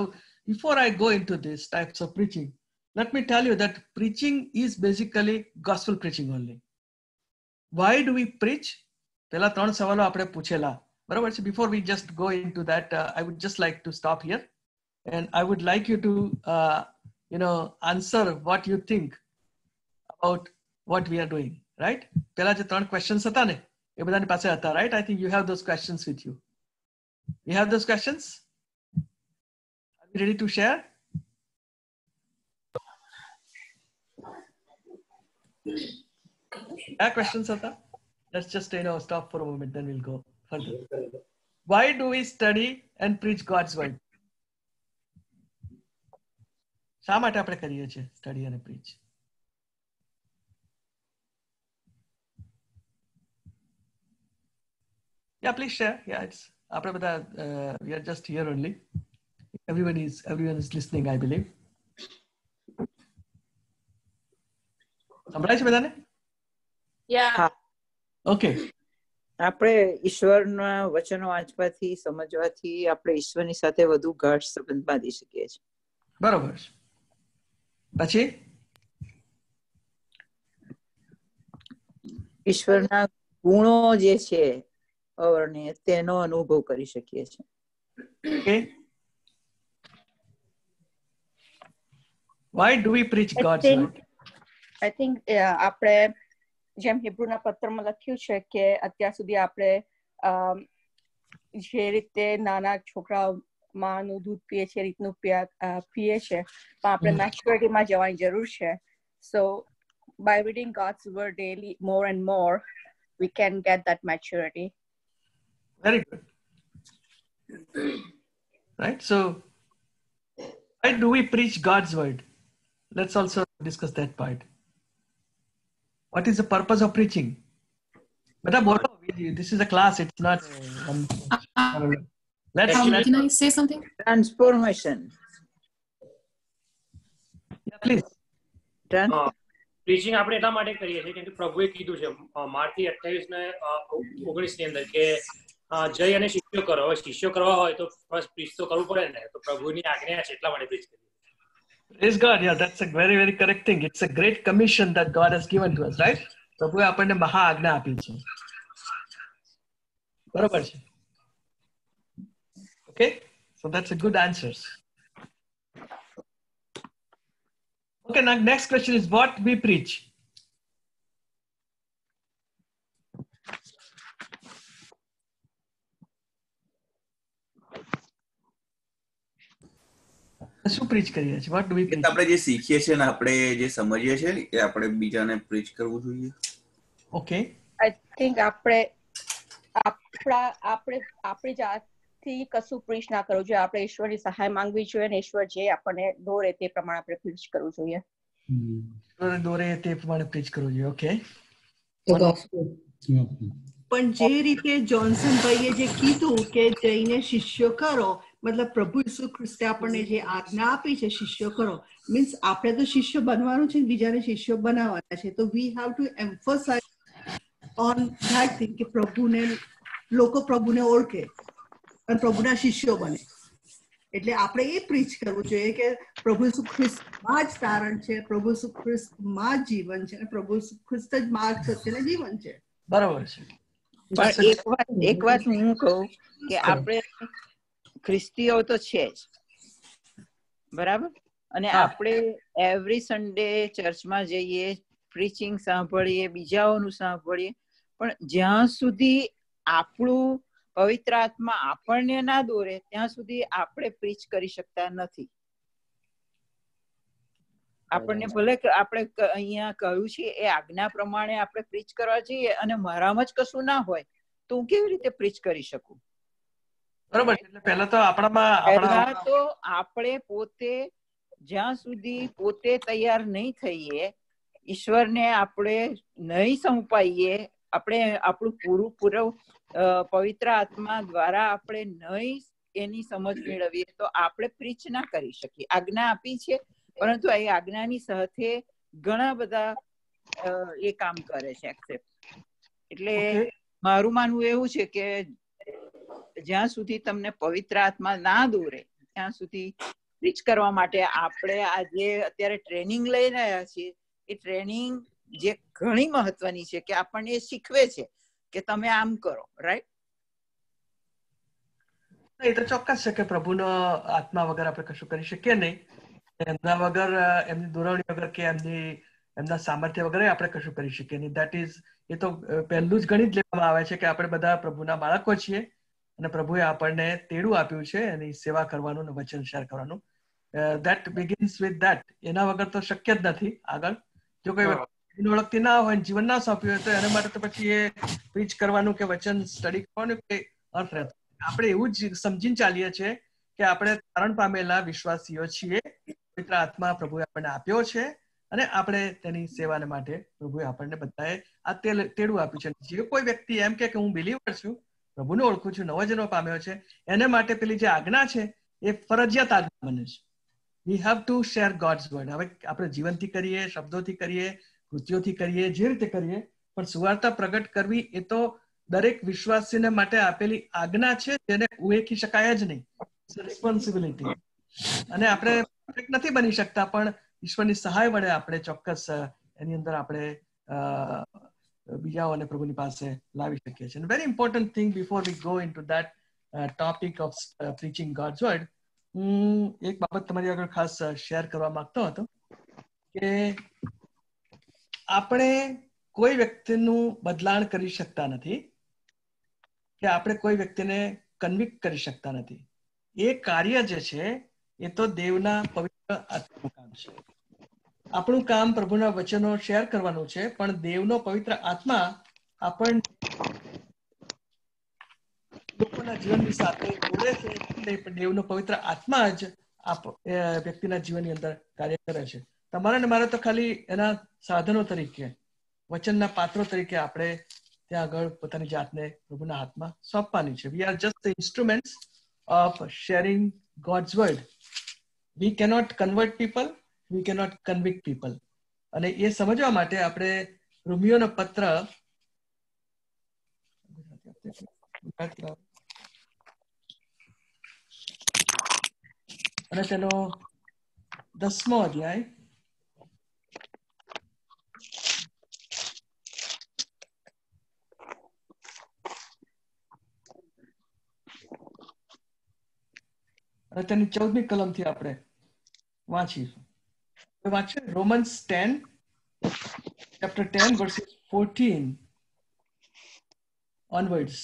before I go into this types of preaching, let me tell you that preaching is basically gospel preaching only. Why do we preach? પહેલા 3 સવાલો આપણે પૂછેલા, બરાબર છે. Before we just go into that, I would just like to stop here and I would like you to answer what you think about what we are doing, right? પહેલા જે 3 questions હતા ને એ બધાની પાસે હતા, right? I think you have those questions with you. You have those questions? Are you ready to share? Questions હતા? Let's just stop for a moment, then we'll go further. Why do we study and preach God's word? શા માટે આપણે કરીએ છીએ study અને પ્રીચ? Yeah, please share. Yeah, it's we are just here only. Everyone is listening, I believe. સંભળાય છે બધાને?
Yeah.
Okay.
આપણે ઈશ્વરના વચનો વાંચવાથી સમજવાથી આપણે ઈશ્વરની સાથે વધુ ગાઢ સંબંધ બાંધી શકીએ છીએ.
બરોબર છે. પછી
ઈશ્વરના ગુણો જે છે અવર્ણનીય તેનો અનુભવ કરી શકીએ છીએ.
Okay. Why do we preach God's word?
I think આપણે જેમ હિબ્રુના પત્રમાં લખ્યું છે કે અત્યાર સુધી આપણે જે રીતે નાના છોકરાઓ માનું દૂધ પીએ છે રીતનું પીએ છે, પણ આપણે મેચ્યોરિટીમાં જવાની જરૂર છે. So by reading God's word daily more and more, we can get that maturity.
Very good. Right? So why do we preach God's word? Let's also discuss that part. What is the purpose of preaching? This is a class, it's not
can I say something?
Transformation.
Yeah, please.
Preaching આપણે એટલા માટે કરીએ છીએ કેમ કે પ્રભુએ કીધું છે માર્થી 28:19 ની અંદર કે જય અને શિષ્યો કરો. હવે શિષ્યો કરવા હોય તો ફર્સ્ટ પ્રીચ તો કરવું પડે ને, તો પ્રભુની આજ્ઞા છે એટલા માટે પ્રીચ કરીએ.
Praise God. Yeah, that's a very, very correct thing. It's a great commission that God has given to us, right? પ્રભુએ આપણને મહા આજ્ઞા આપી છે. બરોબર છે. Okay, so that's a good answer. Okay, now next question is what we preach. શું પ્રીચ કરીએ છીએ? What do we preach?
આપણે જે શીખીએ છીએ ને આપણે જે સમજીએ છીએ એ આપણે બીજાને પ્રીચ કરવું જોઈએ.
Okay.
I think આપણી જાતથી કશું પ્રીચ ના કરવું જોઈએ. આપણે ઈશ્વરની સહાય માંગવી જોઈએ અને ઈશ્વર જે આપણને દોરે તે પ્રમાણે આપણે પ્રીચ કરવું જોઈએ.
દોરે તે પ્રમાણે પ્રીચ કરવું જોઈએ. ઓકે,
પણ જે રીતે જોન્સન ભાઈએ જે કીધું કે જઈને શિષ્યો કરો, મતલબ પ્રભુ ઈસુ ખ્રિસ્તે આપણને જે આજ્ઞા આપી છે શિષ્યો કરો, મીન્સ આપણે તો શિષ્ય બનવાનું છે, બીજાને શિષ્યો બનાવવાના છે. તો we have to emphasise on that thing કે લોકો પ્રભુને ઓળખે અને પ્રભુના શિષ્યો બને. એટલે આપણે એ પ્રીચ કરવું જોઈએ કે પ્રભુ ઈસુ ખ્રિસ્તમાં જ તારણ છે, પ્રભુ ઈસુ ખ્રિસ્તમાં જ જીવન છે, અને પ્રભુ ઈસુ ખ્રિસ્ત જ માર્ગ, સત્ય ને જીવન છે.
બરાબર છે.
પણ એક વાત હું કહું કે આપણે ખ્રિસ્તીઓ તો છે જ, બરાબર, અને આપણે એવરી સન્ડે ચર્ચમાં જઈએ, પ્રીચિંગ સાંભળીએ, બીજાઓનું સાંભળીએ, પણ જ્યાં સુધી આપણું પવિત્ર આત્મા આપણને ના દોરે ત્યાં સુધી આપણે પ્રીચ કરી શકતા નથી. આપણને ભલે આપણે અહીંયા કહ્યું છે એ આજ્ઞા પ્રમાણે આપણે પ્રીચ કરવા જઈએ અને મારામાં જ કશું ના હોય તો હું કેવી રીતે પ્રીચ કરી શકું?
બરોબર. એટલે પહેલા તો આપણે પોતે જ્યાં સુધી પોતે તૈયાર નહીં થઈએ, ઈશ્વરને આપણે નહીં સંપાઈએ, આપણે આપણું પૂરું પવિત્ર આત્મા દ્વારા આપણે નહીં એની સમજ મેળવીએ તો આપણે પ્રીચ ના કરી શકીએ. આજ્ઞા આપી છે, પરંતુ એ આજ્ઞાની સાથે ઘણા બધા એ કામ કરે છે એક્સેપ્ટ. એટલે મારું માનવું એવું છે કે જ્યાં સુધી તમને પવિત્ર આત્મા ના દોરે ત્યાં સુધી પ્રીચ કરવા માટે આપણે આજે અત્યારે ટ્રેનિંગ લઈ રહ્યા છીએ. એ ટ્રેનિંગ જે ઘણી મહત્વની છે કે આપણને એ શીખવે છે કે તમે આમ કરો, રાઈટ? એ તો ચોક્કસ છે કે પ્રભુનો આત્મા વગર આપણે કશું કરી શકીએ નહીં. એમના વગર, એમની દોરવણી વગર કે એમના સામર્થ્ય વગર આપણે કશું કરી શકીએ નહીં. દેટ ઇઝ, એ તો પહેલું જ ગણિત લેવામાં આવે છે કે આપણે બધા પ્રભુના બાળકો છીએ અને પ્રભુએ આપણને તેડું આપ્યું છે એની સેવા કરવાનું અને વચન શેર કરવાનું. That begins with that. એના વગર તો શક્ય જ નથી આગળ. જો કોઈ ઓળખતી ના હોય, જીવન ના સોંપ્યું હોય તો એના માટે તો પછી એ પ્રીચ કરવાનું કે વચન સ્ટડી કરવાનું કઈ અર્થ રહેતો. આપણે એવું જ સમજીને ચાલીએ છીએ કે આપણે તારણ પામેલા વિશ્વાસીઓ છીએ. પવિત્ર આત્મા પ્રભુએ આપણને આપ્યો છે અને આપણે તેની સેવાને માટે પ્રભુએ આપણને બધાએ આ તેડું આપ્યું છે. જે કોઈ વ્યક્તિ એમ કે હું બિલીવર છું, પ્રભુને ઓળખું છું, નવો જન્મ પામ્યો છે, એને માટે પેલી જે આજ્ઞા છે એ ફરજિયાત આજ્ઞા બને છે. વી have two share gods word. હવે આપણે જીવનથી કરીએ, શબ્દોથી કરીએ, કૃતિઓથી કરીએ, જે રીતે કરીએ, પણ સુવાર્તા પ્રગટ કરવી એ તો દરેક વિશ્વાસીને માટે આપેલી આજ્ઞા છે, જેને ઉએકી શકાય જ નહીં. રિસ્પોન્સિબિલિટી. અને આપણે પરફેક્ટ નથી બની શકતા, પણ ઈશ્વરની સહાય વડે આપણે ચોક્કસ એની અંદર આપણે બીજાઓને પ્રભુની પાસે લાવી શકીએ છીએ. Very important thing before we go in to that topic of preaching God's word, હું એક બાબત તમારી આગળ ખાસ શેર કરવા માંગતો હતો કે આપણે કોઈ વ્યક્તિનું બદલાણ કરી શકતા નથી કે આપણે કોઈ વ્યક્તિને કન્વિક્ટ કરી શકતા નથી. એ કાર્ય જે છે એ તો દેવના પવિત્ર આત્માનું કામ છે. આપણું કામ પ્રભુના વચનો શેર કરવાનું છે, પણ દેવનો પવિત્ર આત્મા આપણને લોકોના જીવનની સાથે જોડે છે. દેવનો પવિત્ર આત્મા જ વ્યક્તિના જીવનની અંદર કાર્ય કરે છે. તમારે ને મારે તો ખાલી એના સાધનો તરીકે, વચનના પાત્રો તરીકે આપણે ત્યાં આગળ પોતાની જાતને પ્રભુના હાથમાં સોંપવાની છે. We are just the instruments of sharing God's word. We cannot convert people, we cannot convict people. અને એ સમજવા માટે આપણે રોમિયોનો પત્ર અને તેનો 10મો અધ્યાય અને તેની 14મી કલમથી આપણે વાંચીશું. વાંચીએ રોમન્સ 10, chapter 10 verses 14 onwards.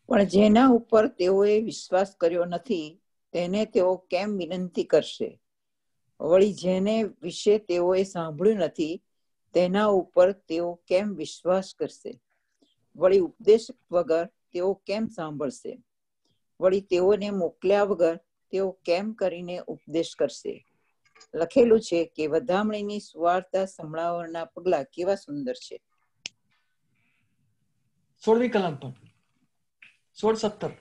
પણ જેના ઉપર તેઓએ વિશ્વાસ કર્યો નથી તેને તેઓ કેમ વિનંતી કરશે? વળી જેને વિશે તેઓએ સાંભળ્યું નથી તેના ઉપર તેઓ કેમ વિશ્વાસ કરશે? વળી ઉપદેશ વગર તેઓ કેમ સાંભળશે? વળી તેઓને મોકલ્યા વગર તેઓ કેમ કરીને ઉપદેશ કરશે? લખેલું છે કે વધામણીની સુવાર્તા સંભળાવવાના પગલા કેવા સુંદર છે.
16મી કલમ પર 16-17.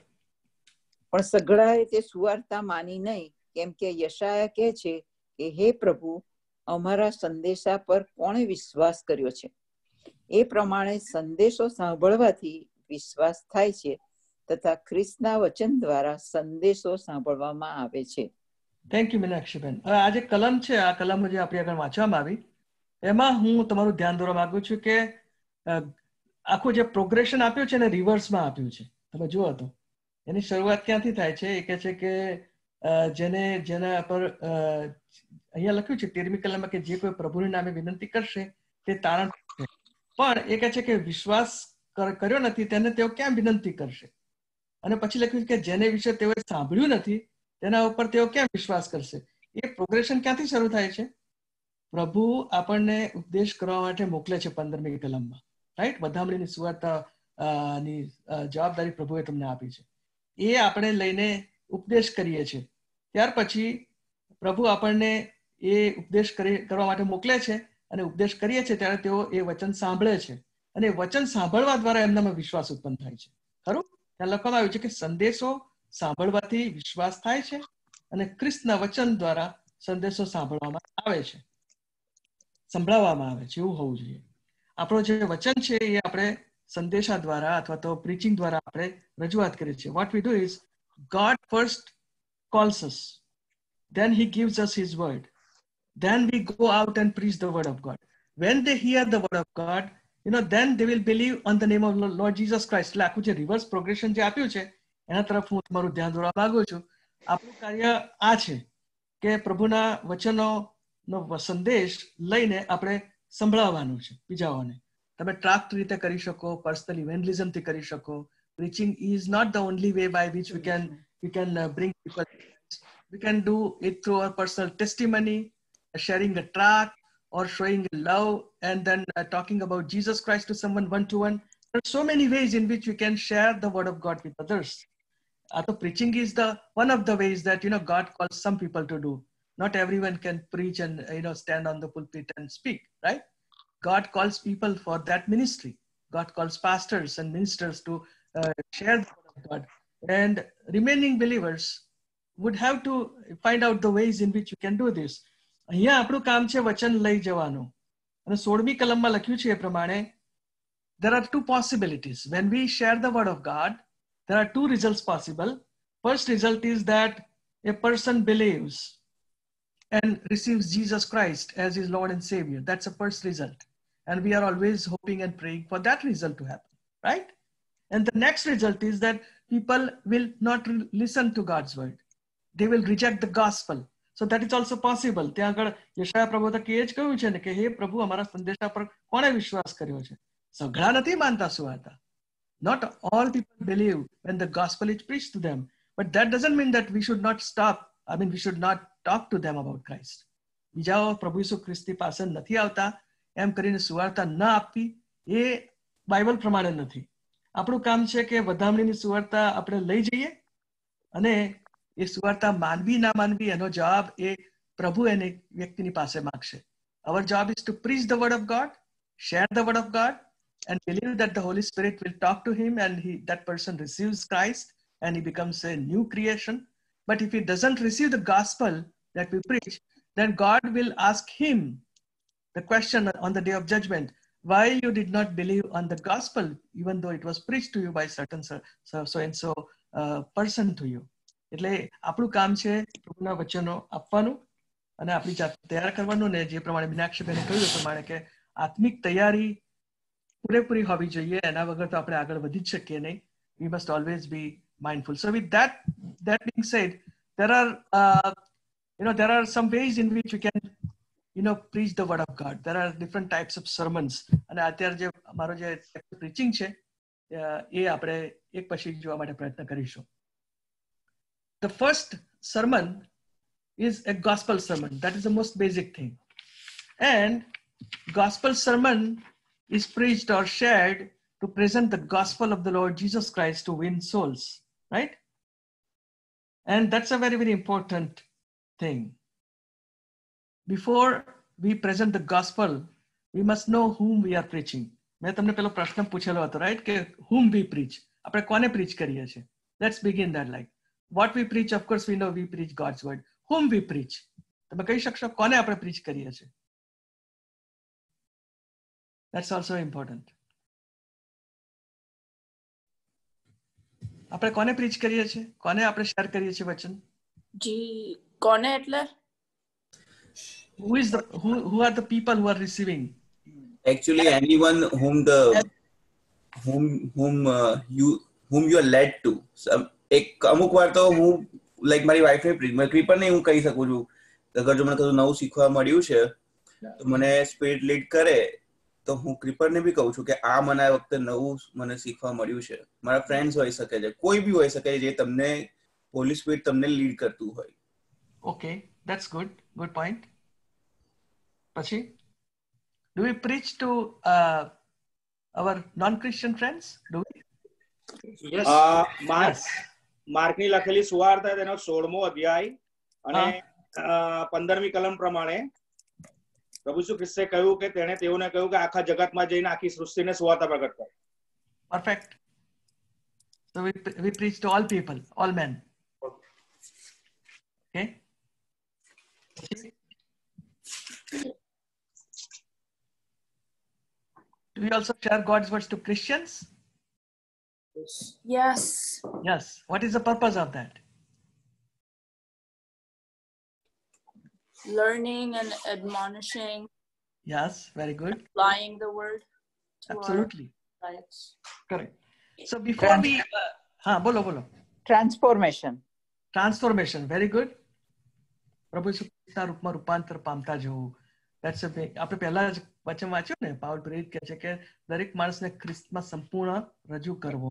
પણ સઘળાએ તે સુવાર્તા માની નહીં, કેમ કે યશાયા કહે છે કે હે પ્રભુ, અમારા સંદેશા પર કોણે વિશ્વાસ કર્યો છે? એ પ્રમાણે સંદેશો સાંભળવાથી વિશ્વાસ થાય છે, તથા ખ્રિસ્તના વચન દ્વારા સંદેશો સાંભળવામાં આવે છે.
થેન્ક યુ મીનાક્ષીબેન. હવે આ જે કલમ છે, આ કલમ જે આપણી આગળ વાંચવામાં આવી, એમાં હું તમારું ધ્યાન દોરવા માંગુ છું કે આખું જે પ્રોગ્રેશન આપ્યું છે ને રિવર્સમાં આપ્યું છે. તમે જુઓ તો એની શરૂઆત ક્યાંથી થાય છે? એ કહે છે કે જેના પર અહીંયા લખ્યું છે 13મી કલમમાં કે જે કોઈ પ્રભુના નામે વિનંતી કરશે તે તારણ કરશે. પણ એ કહે છે કે વિશ્વાસ કર્યો નથી તેને તેઓ કેમ વિનંતી કરશે? અને પછી લખ્યું કે જેને વિશે તેઓએ સાંભળ્યું નથી તેના ઉપર તેઓ કેમ વિશ્વાસ કરશે? એ પ્રોગ્રેશન ક્યાંથી શરૂ થાય છે? પ્રભુ આપણને ઉપદેશ કરવા માટે મોકલે છે 15મી કલમમાં, રાઈટ? વધામણીની સુવાર્તા ની જવાબદારી પ્રભુએ તમને આપી છે. એ આપણે લઈને ઉપદેશ કરીએ છીએ. ત્યાર પછી પ્રભુ આપણને એ ઉપદેશ કરવા માટે મોકલે છે અને ઉપદેશ કરીએ છીએ ત્યારે તેઓ એ વચન સાંભળે છે અને વચન સાંભળવા દ્વારા એમનામાં વિશ્વાસ ઉત્પન્ન થાય છે. ખરું? ત્યાં લખવામાં આવ્યું છે કે સંદેશો સાંભળવાથી વિશ્વાસ થાય છે અને ખ્રિસ્તના વચન દ્વારા સંદેશો સાંભળવામાં આવે છે, સંભળાવવામાં આવે છે. એવું હોવું જોઈએ. આપણો જે વચન છે એ આપણે સંદેશા દ્વારા અથવા તો પ્રીચિંગ દ્વારા આપણે રજૂઆત કરીએ છીએ. What we do is God first calls us, then he gives us his word, then we go out and preach the word of God. When they hear the word of God, then they will believe on the name of Lord Jesus Christ. એટલે આખું જે reverse progression જે આપ્યું છે એના તરફ હું તમારું ધ્યાન દોરવા માંગુ છું. આપણું કાર્ય આ છે કે પ્રભુના વચનોનો સંદેશ લઈને આપણે સંભળાવવાનું છે બીજાઓને. તમે ટ્રાક્ટ રીતે કરી શકો, પર્સનલ ઇવેન્જલિઝમથી કરી શકો. Preaching is not the only way by which we can bring people. We can do it through our personal testimony, sharing a tract, or showing love, and then talking about Jesus Christ to someone one-to-one. There are so many ways in which we can share the word of God with others. So preaching is one of the ways that God calls some people to do. Not everyone can preach and stand on the pulpit and speak, right? God calls people for that ministry. God calls pastors and ministers to share the word of God, and remaining believers would have to find out the ways in which you can do this. અહીંયા આપણું કામ છે વચન લઈ જવાનું. અને 16મી કલમમાં લખ્યું છે એ પ્રમાણે there are two possibilities. When we share the word of God, there are two results possible. First result is that a person believes and receives Jesus Christ as his Lord and Savior. That's the first result, and we are always hoping and praying for that result to happen, right? And the next result is that people will not listen to God's word. They will reject the gospel. So that is also possible. ત્યાં આગળ યશાયા પ્રભુએ એ જ કહ્યું છે ને કે હે પ્રભુ, અમારા સંદેશા પર કોણે વિશ્વાસ કર્યો છે? સઘળા નથી માનતા સુવાર્તા. Not all people believe when the gospel is preached to them. But that doesn't mean that we should not stop. We should not talk to them about Christ. બીજાઓ પ્રભુ ઈસુ ખ્રિસ્તી પાસે નથી આવતા એમ કરીને સુવાર્તા ન આપવી એ બાઇબલ પ્રમાણે નથી. આપણું કામ છે કે વધામણીની સુવાર્તા આપણે લઈ જઈએ અને એ સુવાર્તા માનવી ના માનવી એનો જવાબ એ પ્રભુ એને વ્યક્તિની પાસે માંગશે. Our job is to preach the word of God, share the word of God, and believe that the Holy Spirit will talk to him and that person receives Christ and he becomes a new creation. But if he doesn't receive the gospel that we preach, then God will ask him the question on the day of judgment, why you did not believe on the gospel even though it was preached to you by certain so and so person to you. એટલે આપણું કામ છે પ્રભુના વચનો આપવાનું અને આપણી જાત તૈયાર કરવાનું. ને જે પ્રમાણે મીનાક્ષીબેને કહ્યું એ પ્રમાણે કે આત્મિક તૈયારી પૂરેપૂરી હોવી જોઈએ. એના વગર તો આપણે આગળ વધી જ શકીએ નહીં. We must always be mindful. So with that being said, there are some ways in which we can preach the word of God. There are different types of sermons. અને અત્યારે જે અમારો જે preaching છે એ આપણે એક પછી જોવા માટે પ્રયત્ન કરીશું. The first sermon is a gospel sermon. That is the most basic thing. And gospel sermon is preached or shared to present the gospel of the Lord Jesus Christ to win souls, right? And that's a very, very important thing. Before we present the gospel, we must know whom we are preaching. मैं તમને પેલો પ્રશ્ન પૂછેલો હતો, right? કે whom we preach. આપણે કોને preach કરીએ છીએ? Let's begin that like. What we preach, of course, we know we preach God's word. Whom we preach? તમે કહી શકશો કોને આપણે preach કરીએ છીએ? That's also important. આપણે કોને preach કરીએ છીએ? કોને આપણે share કરીએ છીએ વચન?
જી કોને એટલે
who are the people who are receiving?
Actually, anyone whom you are led to. એક અમુક વાર તો હું લાઈક મારી વાઈફે ક્રીપર ને હું કહી શકું છું, અગર જો મને કશું નવું શીખવા મળ્યું છે તો મને સ્પિરિટ લીડ કરે તો હું ક્રીપર ને બી કહું છું કે આ મને આ વખતે નવું મને શીખવા મળ્યું છે. મારા ફ્રેન્ડ્સ હોઈ શકે છે, કોઈ બી હોઈ શકે જે તમને હોલી સ્પિરિટ તમને લીડ કરતું હોય.
Okay, that's good point. પછી do we preach to our non-Christian friends? Do we?
Yes. માર્કની લખેલી સુવાર્તા તેનો 16મો અધ્યાય અને 15મી કલમ પ્રમાણે પ્રભુ ઈસુ ખ્રિસ્તે કહ્યું કે તેણે તેઓને કહ્યું કે આખા જગતમાં જઈને આખી સૃષ્ટિને સુવાર્તા પ્રગટ કરો.
Perfect. So we preach to all people, all men. Okay. Do we also share God's words to Christians?
Yes.
Yes. What is the purpose of that?
Learning and admonishing.
Yes, very good.
Applying the word to
Absolutely.
our lives.
Correct. So before we bolo.
Transformation.
Very good. પ્રભુ ઈસુ ખ્રિસ્તના રૂપમાં રૂપાંતર પામતા જવું. That's a big. આપણે પહેલા જ વચન વાંચ્યું ને, પાઉલ પ્રેરિત કહે છે કે દરેક માણસને ખ્રિસ્તમાં સંપૂર્ણ રજૂ કરવો,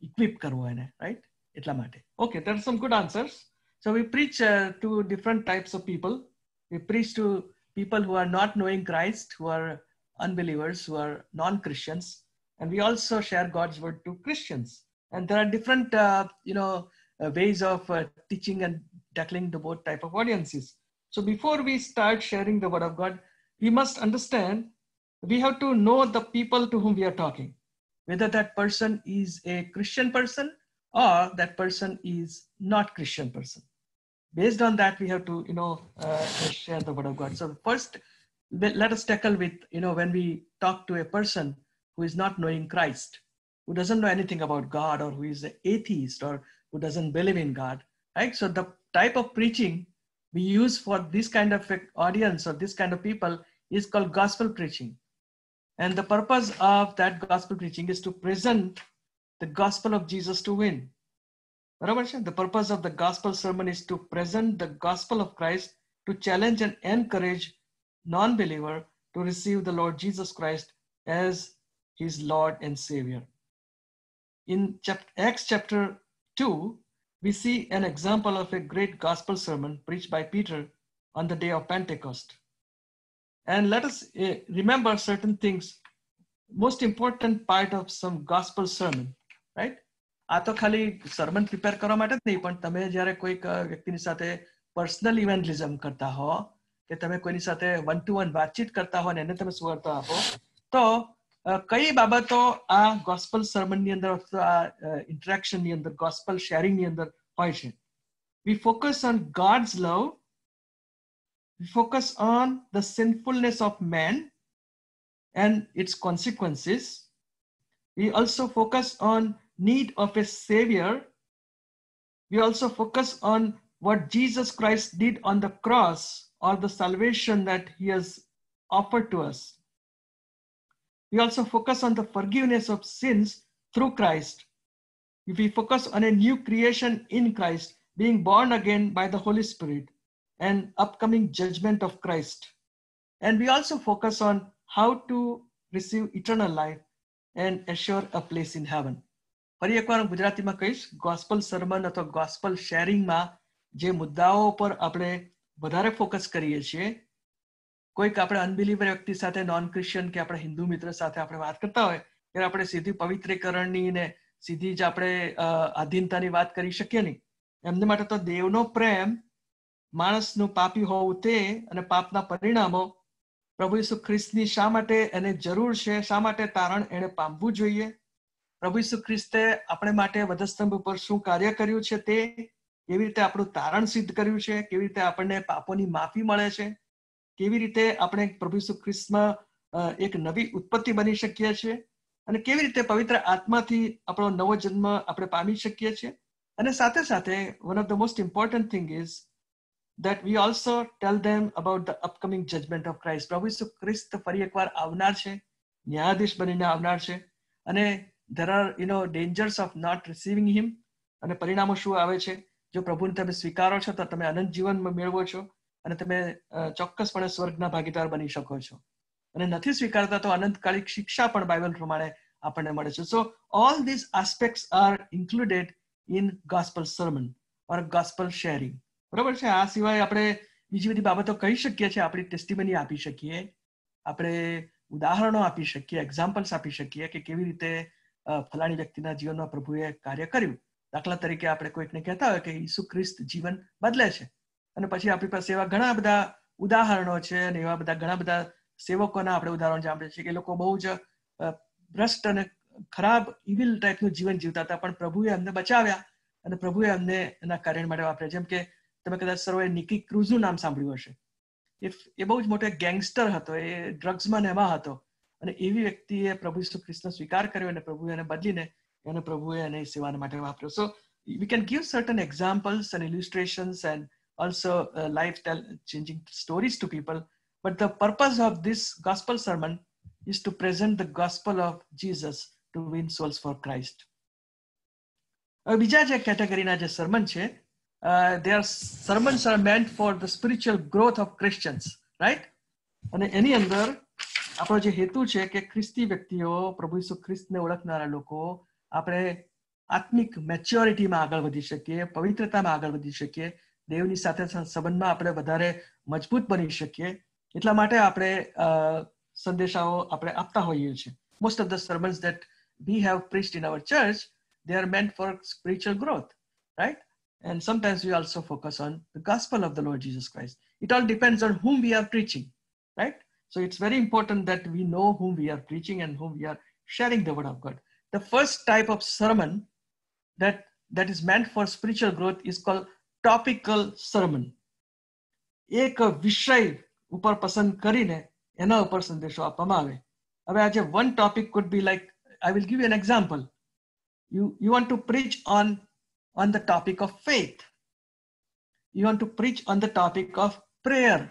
equip કરવો એને, right? એટલા માટે. Okay, there are some good answers. So we preach to different types of people. We preach to people who are not knowing Christ, who are unbelievers, who are non-Christians, and we also share God's word to Christians. And there are different, ways of teaching and tackling the both type of audiences. So before we start sharing the word of God, we must understand, we have to know the people to whom we are talking, whether that person is a Christian person or that person is not Christian person. Based on that, we have to, share the word of God. So first, let us tackle with, when we talk to a person who is not knowing Christ, who doesn't know anything about God, or who is an atheist, or who doesn't believe in God, right? So the type of preaching we use for this kind of audience or this kind of people is called gospel preaching. And the purpose of that gospel preaching is to present the gospel of Jesus to win. The purpose of the gospel sermon is to present the gospel of Christ to challenge and encourage non-believer to receive the Lord Jesus Christ as his Lord and Savior. In Acts chapter 2, we see an example of a great gospel sermon preached by Peter on the day of Pentecost. And let us remember certain things, most important part of some gospel sermon, right? આ તો ખાલી sermon prepare કરવા માટે જ નહીં, પણ તમે જ્યારે કોઈક વ્યક્તિની સાથે પર્સનલ ઇવેન્જલિઝમ કરતા હો, કે તમે કોઈની સાથે વન ટુ વન વાતચીત કરતા હો ને એને તમે સુવાર્તા આપો, તો કઈ બાબતો આ gospel sermon ની અંદર, આ interaction ની અંદર, gospel sharing ની અંદર હોય છે? We focus on God's love. We focus on the sinfulness of man and its consequences. We also focus on need of a savior. We also focus on what Jesus Christ did on the cross, or the salvation that he has offered to us. We also focus on the forgiveness of sins through Christ. If we focus on a new creation in Christ, being born again by the Holy Spirit, and upcoming judgment of Christ. And we also focus on how to receive eternal life and assure a place in heaven. ફરી એકવાર હું ગુજરાતીમાં કહીશ, gospel sermon અથવા gospel sharing માં જે મુદ્દાઓ પર આપણે વધારે ફોકસ કરીએ છીએ, કોઈક આપણે અનબિલીવર વ્યક્તિ સાથે, નોન ક્રિશ્ચિયન કે આપણે હિન્દુ મિત્ર સાથે આપણે વાત કરતા હોય ત્યારે આપણે સીધી પવિત્રીકરણની ને સીધી જ આપણે આધીનતાની વાત કરી શકીએ નહીં. એમને માટે તો દેવનો પ્રેમ, માણસનું પાપી હોવું તે અને પાપના પરિણામો, પ્રભુ ઈસુ ખ્રિસ્તની શા માટે એને જરૂર છે, શા માટે તારણ એને પામવું જોઈએ, પ્રભુ ઈસુ ખ્રિસ્તે આપણે માટે વધસ્તંભ ઉપર શું કાર્ય કર્યું છે તે, કેવી રીતે આપણું તારણ સિદ્ધ કર્યું છે, કેવી રીતે આપણને પાપોની માફી મળે છે, કેવી રીતે આપણે પ્રભુ ઈસુ ખ્રિસ્તમાં એક નવી ઉત્પત્તિ બની શકીએ છીએ અને કેવી રીતે પવિત્ર આત્માથી આપણો નવો જન્મ આપણે પામી શકીએ છીએ. અને સાથે સાથે one of the most important thing is that we also tell them about the upcoming judgment of Christ. પ્રભુ ઈસુ ખ્રિસ્ત ફરી એકવાર આવનાર છે, ન્યાયાધીશ બનીને આવનાર છે અને there are dangers of not receiving him. અને પરિણામો શું આવે છે? જો પ્રભુને તમે સ્વીકારો છો તો તમે અનંત જીવન મેળવો છો અને તમે ચોક્કસપણે સ્વર્ગના ભાગીદાર બની શકો છો, અને નથી સ્વીકારતા તો અનંતકાલિક શિક્ષા પણ બાઇબલ પ્રમાણે આપણને મળે છે. So all these aspects are included in gospel sermon or gospel sharing. બરોબર છે. આ સિવાય આપણે બીજી બધી બાબતો કહી શકીએ છીએ, આપણી ટેસ્ટિમની આપી શકીએ, આપણે ઉદાહરણો આપી શકીએ, એક્ઝામ્પલ્સ આપી શકીએ કે કેવી રીતે ફલાણી વ્યક્તિના જીવનમાં પ્રભુએ કાર્ય કર્યું. દાખલા તરીકે આપણે કોઈકને કહેતા હોય કે ઈસુ ખ્રિસ્ત જીવન બદલે છે, અને પછી આપણી પાસે એવા ઘણા બધા ઉદાહરણો છે અને એવા બધા ઘણા બધા સેવકોના આપણે ઉદાહરણ જાણીએ છીએ કે લોકો બહુ જ ભ્રષ્ટ અને ખરાબ ઇવિલ ટાઈપનું જીવન જીવતા હતા, પણ પ્રભુએ એમને બચાવ્યા અને પ્રભુએ એમને એના કાર્ય માટે વાપર્યા. જેમ કે તમે કદાચ સર્વે નિકી ક્રુઝનું નામ સાંભળ્યું હશે. એ બહુ જ મોટો ગેંગસ્ટર હતો, એ ડ્રગ્સમાં એમાં હતો, અને એવી વ્યક્તિએ પ્રભુ ઈસુ ખ્રિસ્તનો સ્વીકાર કર્યો અને પ્રભુએ એને બદલીને એને પ્રભુએ એને સેવા માટે વાપર્યો. So we can give certain examples and illustrations and also life changing stories to people, but the purpose of this gospel sermon is to present the gospel of Jesus to win souls for Christ. બીજા જે કેટેગરીના જે સર્મન છે, their sermons are meant for the spiritual growth of Christians, right? અને એની અંદર આપણો જે હેતુ છે કે ખ્રિસ્તી વ્યક્તિઓ, પ્રભુ ઈસુ ખ્રિસ્તને ઓળખનારા લોકો આપણે આત્મિક મેચ્યોરિટીમાં આગળ વધી શકીએ, પવિત્રતામાં આગળ વધી શકીએ, દેવની સાથે સંબંધમાં આપણે વધારે મજબૂત બની શકીએ, એટલા માટે આપણે સંદેશાઓ આપણે આપતા હોઈએ છીએ. Most of the sermons that we have preached in our church, they are meant for spiritual growth, right? And sometimes we also focus on the gospel of the Lord Jesus Christ. It all depends on whom we are preaching, right? So it's very important that we know whom we are preaching and whom we are sharing the word of God. The first type of sermon that is meant for spiritual growth is called topical sermon. એક વિષય ઉપર પસંદ કરીને એના ઉપર સંદેશો આપવામાં આવે. હવે આજે one topic could be like, I will give you an example. You want to preach on the topic of faith. You want to preach on the topic of prayer.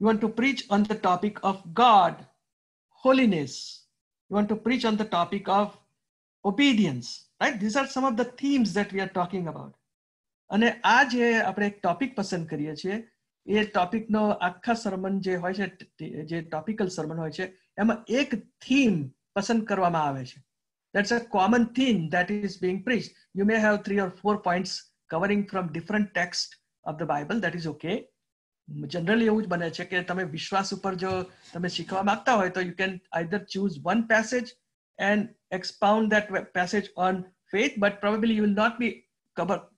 You want to preach on the topic of God, holiness. You want to preach on the topic of obedience, right? These are some of the themes that we are talking about. અને આ જે આપણે એક topic પસંદ કરીએ છીએ, એ ટોપિકનો આખા સરમન જે હોય છે, જે ટોપિકલ સરમન હોય છે, એમાં એક થીમ પસંદ કરવામાં આવે છે. That's a common theme that is being preached. You may have 3 or 4 points covering from different texts of the Bible. That is okay. Generally એવું જ બને છે કે તમે વિશ્વાસ ઉપર જો તમે શીખવા માંગતા હોય તો you can either choose one passage and expound that passage on faith, but probably you will not be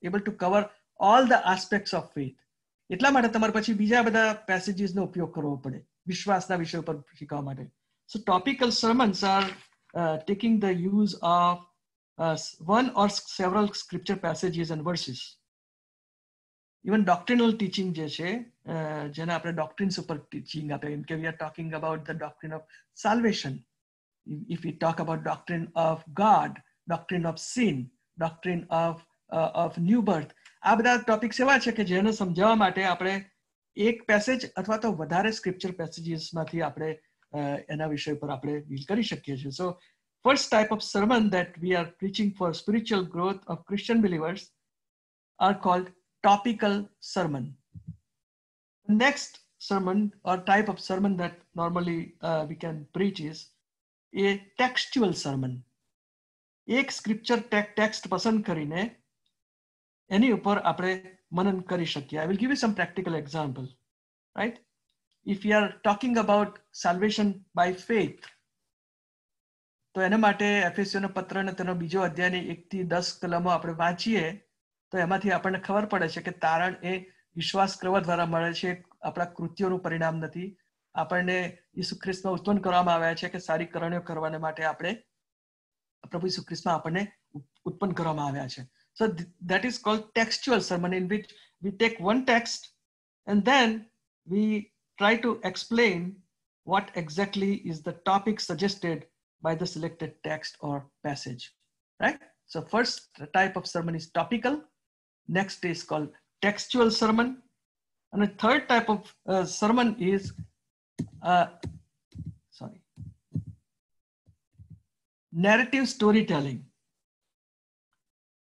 able to cover all the aspects of faith. એટલા માટે તમારે પછી બીજા બધા passagesનો ઉપયોગ કરવો પડે વિશ્વાસના વિષય ઉપર શીખવા માટે. So topical sermons are taking the use of one or several scripture passages and verses. Even doctrinal teaching જે છે, જેને આપણે doctrines ઉપર teaching આપે, કે we are talking about the doctrine of salvation. If we talk about doctrine of God, doctrine of sin, doctrine of new birth, આ બધા topics એવા છે કે જેને સમજાવવા માટે આપણે એક પેસેજ અથવા તો વધારે સ્ક્રિપ્ચર પેસેજીસમાંથી આપણે એના વિષય પર આપણે ડીલ કરી શકીએ છીએ. So first type of sermon that we are preaching for spiritual growth of Christian believers are called topical sermon. Next sermon or type of sermon that normally we can preach is a textual sermon. એક scripture text પસંદ કરીને એની ઉપર આપણે મનન કરી શકીએ. I will give you some practical example, right? if we are talking about salvation by faith, તો એના માટે એફેસીઓનો પત્ર અને તેનો બીજો અધ્યાયની 1 થી 10 કલમો આપણે વાંચીએ તો એમાંથી આપણને ખબર પડે છે કે તારણ એ વિશ્વાસ કરવા દ્વારા મળે છે, આપણા કૃત્યોનું પરિણામ નથી. આપણને ઈસુ ખ્રિસ્તમાં ઉત્પન્ન કરવામાં આવ્યા છે કે સારી કરણીઓ કરવાને માટે આપણે પ્રભુ ઈસુ ખ્રિસ્તમાં આપણને ઉત્પન્ન કરવામાં આવ્યા છે. So that is called textual sermon, in which we take one text and then we try to explain what exactly is the topic suggested by the selected text or passage, right? So first type of sermon is topical, next is called textual sermon, and the third type of sermon is narrative storytelling.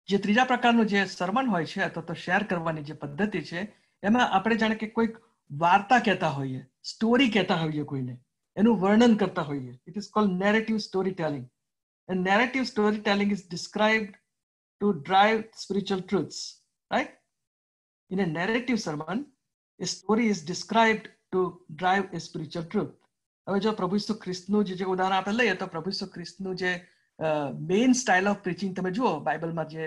જે ત્રીજા પ્રકારનું જે sermon હોય છે અથવા તો share કરવાની જે પદ્ધતિ છે એમાં આપણે જાણે કે કોઈક વાર્તા કહેતા હોઈએ, સ્ટોરી કહેતા હોઈએ, કોઈને એનું વર્ણન કરતા હોઈએ. It is called narrative storytelling. And narrative storytelling is described to drive spiritual truths, right? In a narrative sermon, a story is described to drive a spiritual truth. હવે જો પ્રભુ ઈસુ ખ્રિસ્તનું જે ઉદાહરણ આપણે લઈએ તો પ્રભુ ઈસુ ખ્રિસ્તનું જે મેઇન સ્ટાઇલ ઓફ પ્રીચિંગ તમે જુઓ બાઇબલમાં જે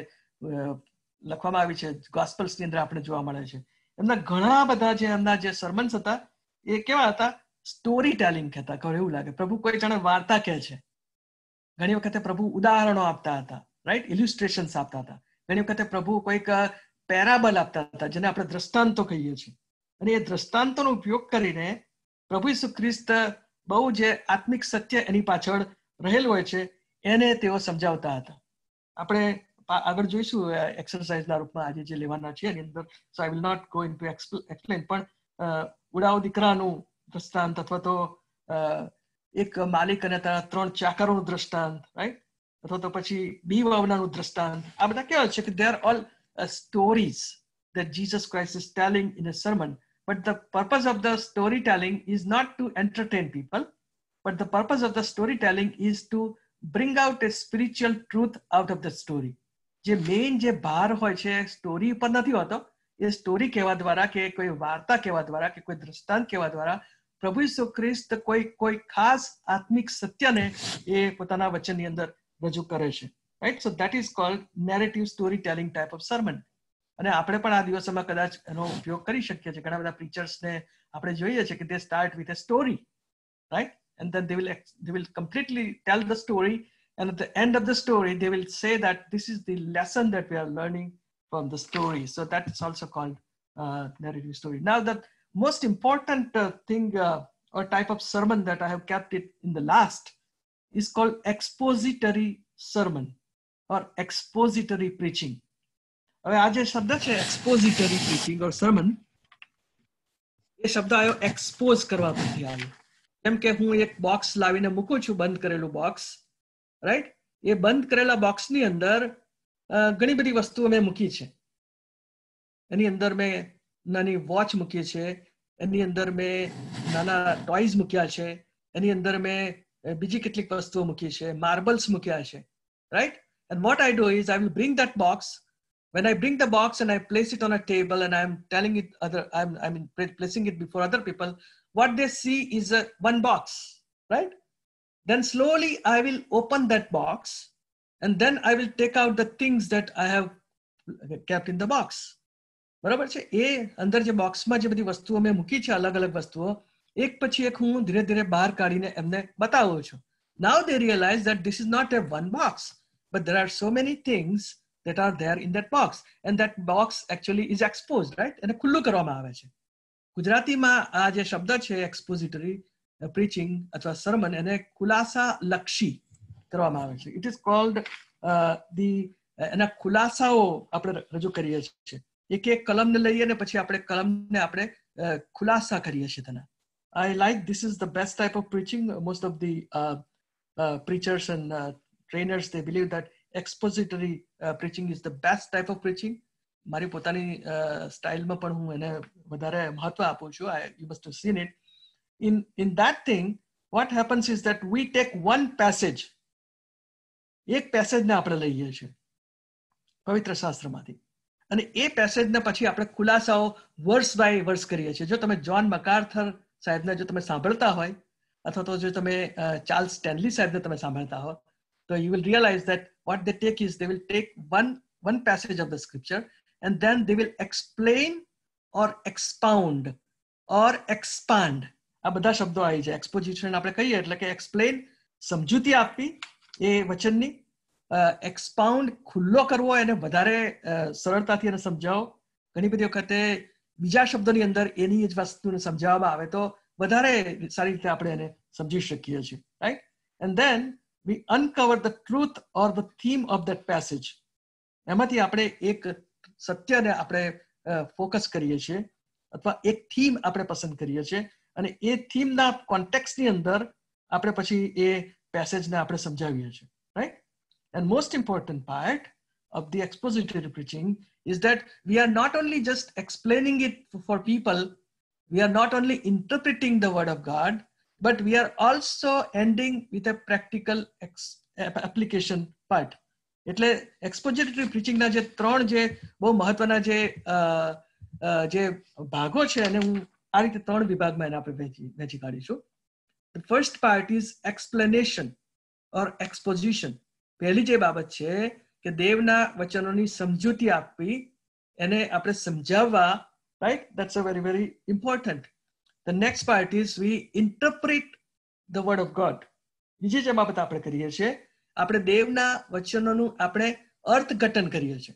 લખવામાં આવી છે, ગોસ્પલ્સની અંદર આપણે જોવા મળે છે, એમના ઘણા બધા જે એમના જે સર્મન્સ હતા એ કેવા હતા? સ્ટોરી ટેલિંગ કહેતા. એવું લાગે પ્રભુ કોઈ જાણે વાર્તા કહે છે. ઘણી વખતે પ્રભુ ઉદાહરણો આપતા હતા, રાઈટ? ઇલ્યુસ્ટ્રેશન્સ આપતા હતા. ઘણી વખતે પ્રભુ કોઈક પેરાબલ આપતા હતા જેને આપણે દ્રષ્ટાંતો કહીએ છીએ. અને એ દ્રષ્ટાંતોનો ઉપયોગ કરીને પ્રભુ ઈસુ ખ્રિસ્ત બહુ જે આત્મિક સત્ય એની પાછળ રહેલું હોય છે એને તેઓ સમજાવતા હતા. આપણે આગળ જોઈશું એક્સરસાઇઝના રૂપમાં આજે જે લેવાના છે એની અંદર. So I will not go into explain, પણ ઉડાવ દીકરાનું દ્રષ્ટાંત અથવા તો એક માલિક અને તારા 3 ચાકરોનું દ્રષ્ટાંત, રાઈટ? અથવા તો પછી બી વાવનાનું દ્રષ્ટાંત. આ બધા કેવા છે કે they are all stories that Jesus Christ is telling in a sermon. But the purpose of the storytelling is not to entertain people, but the purpose of the storytelling is to bring out a spiritual truth out of the story. જે main જે ભાર હોય છે story ઉપર નથી હોતો. એ story કહેવા દ્વારા કે કોઈ વાર્તા કહેવા દ્વારા કે કોઈ દ્રષ્ટાંત કહેવા દ્વારા પ્રભુ ઈસુ ખ્રિસ્ત કોઈ ખાસ આત્મિક સત્યને એ પોતાના વચનની અંદર રજૂ કરે છે, right? So that is called narrative story telling type of sermon. અને આપણે પણ આ દિવસોમાં કદાચ એનો ઉપયોગ કરી શકીએ છીએ. ઘણા બધા પ્રીચર્સને આપણે જોઈએ છીએ કે they start with a story, right? And then they will completely tell the story, and at the end of the story they will say that this is the lesson that we are learning from the story. So that is also called narrative story. Now the most important thing or type of sermon that I have kept it in the last is called expository sermon or expository preaching. હવે આ જે શબ્દ છે એક્સપોઝિટરી preaching ઓર સર્મન, એ શબ્દ આવ્યો expose કરવા પરથી આવ્યો. કેમ કે હું એક બોક્સ લાવીને મૂકું છું, બંધ કરેલું બોક્સ, રાઈટ? એ બંધ કરેલા બોક્સની અંદર ઘણી બધી વસ્તુઓ મેં મૂકી છે. એની અંદર મેં નાની વોચ મૂકી છે, એની અંદર મેં નાના ટોયઝ મૂક્યા છે, એની અંદર મેં બીજી કેટલીક વસ્તુઓ મૂકી છે, માર્બલ્સ મૂક્યા છે, right? And what I do is I will bring that box. When I bring the box and I place it on a table and I'm telling it placing it before other people, what they see is one box, right? Then slowly I will open that box and then I will take out the things that I have kept in the box. બરાબર છે? એ અંદર જે બોક્સમાં જે બધી વસ્તુઓ મેં મૂકી છે, અલગ અલગ વસ્તુઓ, એક પછી એક હું ધીરે ધીરે બહાર કાઢીને એમને બતાવું છું. Now they realize that this is not a one box, but there are so many things that are there in that box, and that box actually is exposed, right? એને ખુલ્લું કરવામાં આવે છે. ગુજરાતીમાં આ જે શબ્દ છે એક્સપોઝિટરી પ્રીચિંગ અથવા સરમન, એને ખુલાસા લક્ષી કરવામાં આવે છે. ઇટ ઇઝ કોલ્ડ એના ખુલાસાઓ આપણે રજૂ કરીએ છીએ. એક એક કલમને લઈએ ને પછી આપણે કલમને આપણે ખુલાસા કરીએ છીએ તેના. I like this is the best type of preaching. Most of the preachers and trainers, they believe that expository preaching is the best type of preaching. મારી પોતાની સ્ટાઇલમાં પણ હું એને વધારે મહત્વ આપું છું. You must have seen it. In that thing, what happens is that we take one passage, એક પેસેજને આપણે લઈએ છીએ પવિત્ર શાસ્ત્રમાંથી, અને એ પેસેજને પછી આપણે ખુલાસાઓ વર્સ બાય વર્સ કરીએ છીએ. જો તમે જ્હોન મકાર્થર સાહેબને જો તમે સાંભળતા હોય અથવા તો જો તમે ચાર્લ્સ સ્ટેનલી સાહેબને તમે સાંભળતા હો તો you will realize that what they take is they will take one passage of the scripture and then they will explain or expound or expand. આ બધા શબ્દો આવી જાય. એક્સપોઝિશન આપણે કહીએ એટલે કે એક્સપ્લેન, સમજૂતી આપવી એ વચનની, એક્સપાઉન્ડ ખુલ્લો કરવો, એને વધારે સરળતાથી એને સમજાવો. ઘણી બધી વખતે બીજા શબ્દોની અંદર એની જ વસ્તુને સમજાવવામાં આવે તો વધારે સારી રીતે આપણે એને સમજી શકીએ છીએ, right? And then we uncover the truth or the theme of that passage. એમાંથી આપણે એક સત્યને આપણે ફોકસ કરીએ છીએ અથવા એક થીમ આપણે પસંદ કરીએ છીએ અને એ થીમના કોન્ટેક્સ્ટની અંદર આપણે પછી એ પેસેજને આપણે સમજાવીએ છીએ, right? And most important part of the expository preaching is that we are not only just explaining it for people, we are not only interpreting the word of God, but we are also ending with a practical application part. એટલે expository preaching ના જે ત્રણ જે બહુ મહત્વના જે ભાગો છે અને હું આ રીતે ત્રણ વિભાગમાં એને આપણે વહેંચી કાઢીશું. The first part is explanation or exposition. પહેલી જે બાબત છે કે દેવના વચનોની સમજૂતી આપવી, એને આપણે સમજાવવા, right? That's a very, very important. The next part is we interpret the word of God. બીજી જે બાબત આપણે કરીએ છીએ, આપણે દેવના વચનોનું આપણે અર્થઘટન કરીએ છીએ,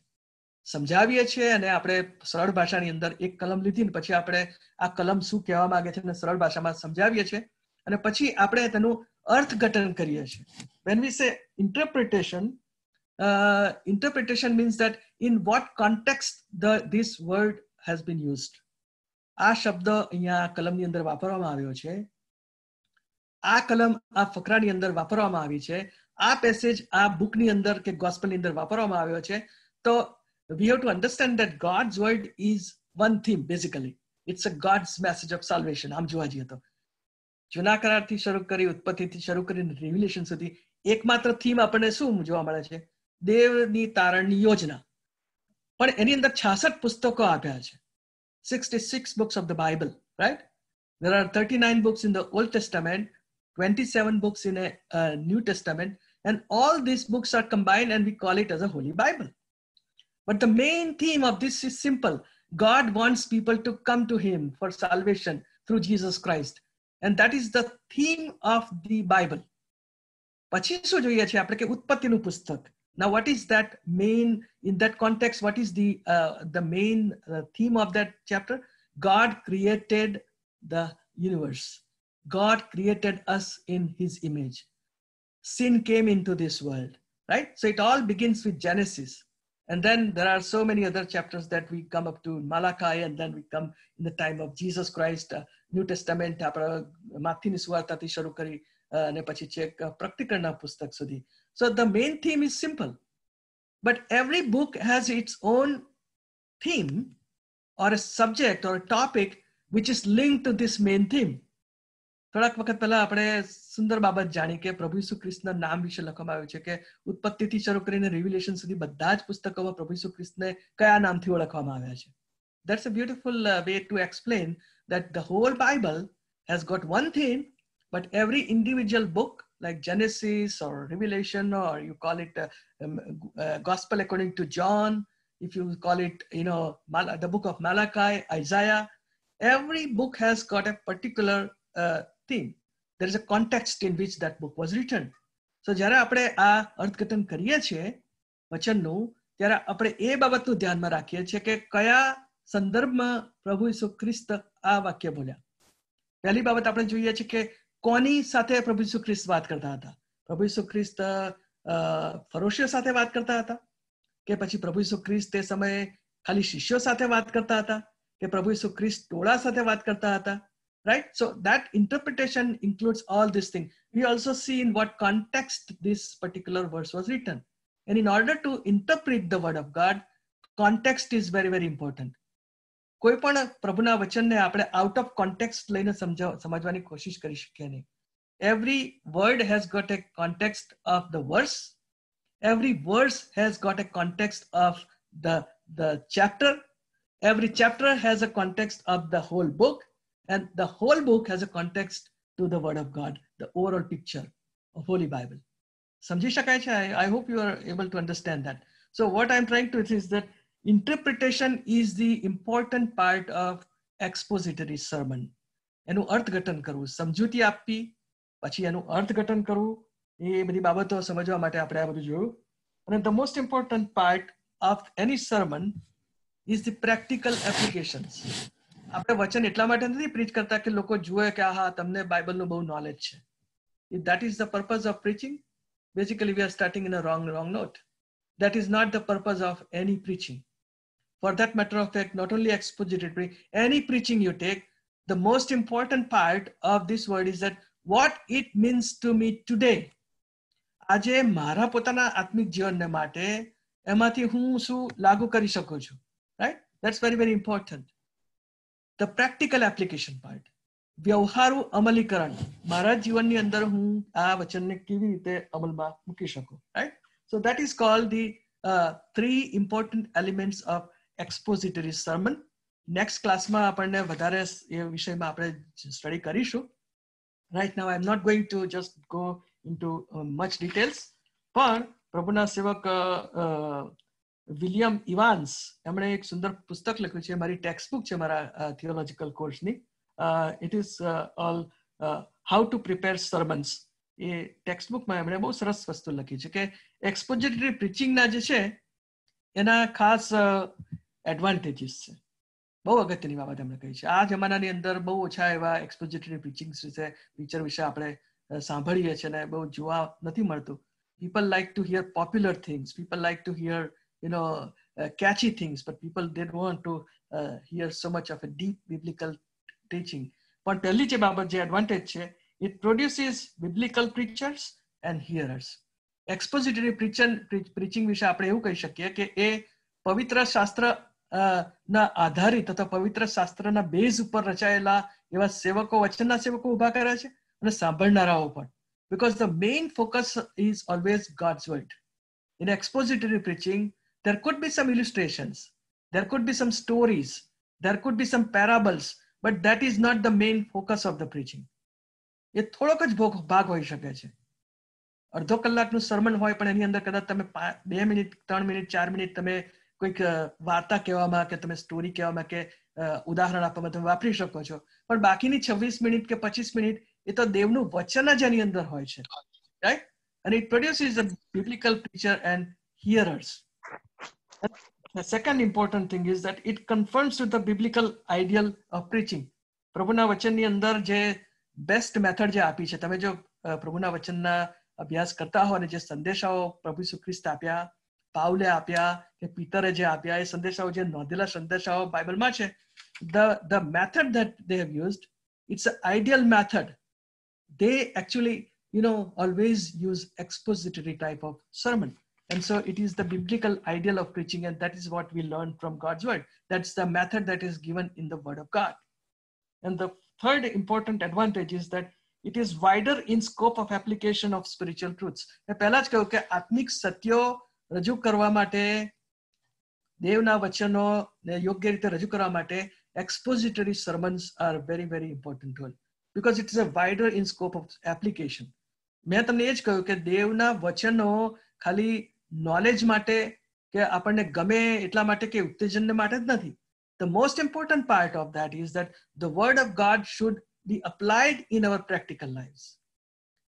સમજાવીએ છીએ અને આપણે સરળ ભાષાની અંદર એક કલમ લીધી ને પછી આપણે આ કલમ શું કહેવા માંગે છે અને સરળ ભાષામાં સમજાવીએ છીએ અને પછી આપણે તેનું અર્થઘટન કરીએ છીએ. When we say interpretation, interpretation means that in what context this word has been used. આ શબ્દ અહીંયા કલમની અંદર વાપરવામાં આવ્યો છે, આ કલમ આ ફકરાની અંદર વાપરવામાં આવી છે, આ પેસેજ આ બુકની અંદર કે ગોસ્પલની અંદર વાપરવામાં આવ્યો છે. તો we have to understand that God's word is one theme basically. It's a God's message of salvation. આમ જોવા જઈએ તો જૂના કરારથી શરૂ કરી, ઉત્પત્તિથી શરૂ કરીને રિવિલેશન સુધી એકમાત્ર થીમ આપણને શું જોવા મળે છે? દેવની તારણની યોજના. પણ એની અંદર 66 પુસ્તકો આપ્યા છે. 66 books of the Bible, right? There are 39 books in the Old Testament, 27 books in a New Testament, and all these books are combined and we call it as a Holy Bible. But the main theme of this is simple. God wants people to come to Him for salvation through Jesus Christ. And that is the theme of the Bible. પછી શું જોઈએ છે આપણે કે ઉત્પત્તિનું પુસ્તક. Now, what is that main, in that context, what is the main theme of that chapter? God created the universe. God created us in His image. Sin came into this world, right? So it all begins with Genesis. And then there are so many other chapters that we come up to Malachi, and then we come in the time of Jesus Christ, New Testament, માથીની સુવાર્તાથી શરૂ કરી અને પછી છેક પ્રકટીકરણના પુસ્તક સુધી. So the main theme is simple, but every book has its own theme or a subject or a topic which is linked to this main theme. થોડાક વખત પહેલા આપણે સુંદર બાબત જાણી કે પ્રભુ ઈસુ ખ્રિસ્તના નામ વિશે લખવામાં આવ્યું છે કે ઉત્પત્તિથી શરૂ કરીને રિવિલેશન સુધી બધા જ પુસ્તકોમાં પ્રભુ ઈસુ ખ્રિસ્તને કયા નામથી ઓળખવામાં આવ્યા છે. That's a beautiful way to explain that the whole Bible has got one theme, but every individual book like Genesis or Revelation, or you call it Gospel according to John, if you call it, the book of Malachi, Isaiah, every book has got a particular theme. There is a context in which that book was written. So જ્યારે આપણે આ અર્થઘટન કરીએ છીએ વચનનું, ત્યારે આપણે એ બાબતનું ધ્યાનમાં રાખીએ છીએ કે કયા સંદર્ભમાં પ્રભુ ઈસુ ખ્રિસ્ત આ વાક્ય બોલ્યા. પહેલી બાબત આપણે જોઈએ છીએ કે કોની સાથે પ્રભુ ઈસુ ખ્રિસ્ત વાત કરતા હતા. પ્રભુ ઈસુ ખ્રિસ્ત ફરોશીઓ સાથે વાત કરતા હતા કે પછી પ્રભુ ઈસુ ખ્રિસ્ત તે સમયે ખાલી શિષ્યો સાથે વાત કરતા હતા કે પ્રભુ ઈસુ ખ્રિસ્ત ટોળા સાથે વાત કરતા હતા, right? So that interpretation includes all these things. We also see in what context this particular verse was written. And in order to interpret the word of God, context is very, very important. કોઈ પણ પ્રભુના વચનને આપણે out of context લઈને સમજવાની કોશિશ કરી શકીએ નહીં. Every word has got a context of the verse. Every verse has got a context of the chapter. Every chapter has a context of the whole book. And the whole book has a context to the word of God, the overall picture of Holy Bible. સમજી શકાય છે? I hope you are able to understand that. So what I'm trying to say is that interpretation is the important part of expository sermon. એનું અર્થઘટન કરવું, સમજૂતી આપવી, પછી એનું અર્થઘટન કરવું, એ બધી બાબતો સમજવા માટે આપણે આ બધું જોયું. અને the most important part of any sermon is the practical applications. આપણે વચન એટલા માટે નથી પ્રીચ કરતા કે લોકો જુએ કે હા તમને બાઇબલનું બહુ નોલેજ છે. If that is the purpose of preaching, basically we are starting in a wrong note. That is not the purpose of any preaching. For that matter of fact, not only expository, any preaching you take, the most important part of this word is that what it means to me today. આજે મારા પોતાના આત્મિક જીવનને માટે એમાંથી હું શું લાગુ કરી શકું છું, right? That's very, very important. The practical application part. વ્યવહારુ અમલીકરણ, મારા જીવનની અંદર હું આ વચનને કેવી રીતે અમલમાં મૂકી શકું, right? So that is called the three important elements of expository sermon. Next class માં આપણને વધારે એ વિષયમાં આપણે સ્ટડી કરીશું. Right now I'm not going to just go into much details, પણ પ્રભુના સેવક વિલિયમ ઇવાન્સ એમણે એક સુંદર પુસ્તક લખ્યું છે, મારી ટેક્સ્ટ બુક છે મારા થિયોલોજીકલ કોર્સની. It is all how to prepare sermons. A text બુકમાં એમણે બહુ સરસ વસ્તુ લખી છે કે એક્સપોઝિટરી પ્રીચિંગના જે છે એના ખાસ એડવાન્ટેજીસ છે. બહુ અગત્યની બાબત એમણે કહી છે. આ જમાનાની અંદર બહુ ઓછા એવા એક્સપોઝિટરી પિક્ચર વિશે આપણે સાંભળીએ છીએ ને બહુ જોવા નથી મળતું. People like to hear popular things. People like to hear, catchy things, but people didn't want to hear so much of a deep biblical teaching. પણ પહેલી જે બાબત જે એડવાન્ટેજ છે, it produces biblical preachers and hearers. Expository preaching વિશે આપણે એવું કહી શકીએ કે એ પવિત્ર શાસ્ત્ર ના આધારિત અથવા પવિત્ર શાસ્ત્રના બેઝ ઉપર રચાયેલા એવા સેવકો, વચનના સેવકો ઉભા કર્યા છે અને સાંભળનારાઓ પણ. Because the main focus is always God's word. In expository preaching, there could be some illustrations, there could be some stories, there could be some parables, but that is not the main focus of the preaching. એ થોડોક જ ભાગ હોઈ શકે છે. અડધો કલાકનું સરમન હોય પણ એની અંદર કદાચ તમે 2 મિનિટ 3 મિનિટ 4 મિનિટ તમે કોઈક વાર્તા કહેવામાં કે તમે સ્ટોરી કહેવામાં કે ઉદાહરણ આપવામાં તમે વાપરી શકો છો, પણ બાકીની 26 મિનિટ કે 25 મિનિટ એ તો દેવનું વચન જ એની અંદર હોય છે, right? And it produces a biblical preacher and hearers. The second important thing is that it conforms to the biblical ideal of preaching. પ્રભુના વચનની અંદર જે બેસ્ટ મેથડ જે આપી છે, તમે જો પ્રભુના વચનના અભ્યાસ કરતા હો અને જે સંદેશાઓ પ્રભુ ઈસુ ખ્રિસ્ત આપ્યા, પાઉલે આપ્યા કે પીતરે જે આપ્યા, એ સંદેશાઓ જે નોંધેલા સંદેશાઓ બાઇબલમાં છે, the method that they have used, it's an ideal method. They actually, always use expository type of sermon. And so it is the biblical ideal of preaching, and that is what we learn from God's word. That's the method that is given in the word of God. And the third important advantage is that it is wider in scope of application of spiritual truths. મેં પહેલા જ કહ્યું કે આત્મિક સત્યો રજૂ કરવા માટે, દેવના વચનો યોગ્ય રીતે રજૂ કરવા માટે expository sermons are very, very important tool, because it is a wider in scope of application. મેં તમને એ જ કહ્યું કે દેવના વચનો ખાલી નોલેજ માટે કે આપણને ગમે એટલા માટે કે ઉત્તેજન માટે જ નથી. The most important part of that is that the word of God should be applied in our practical lives.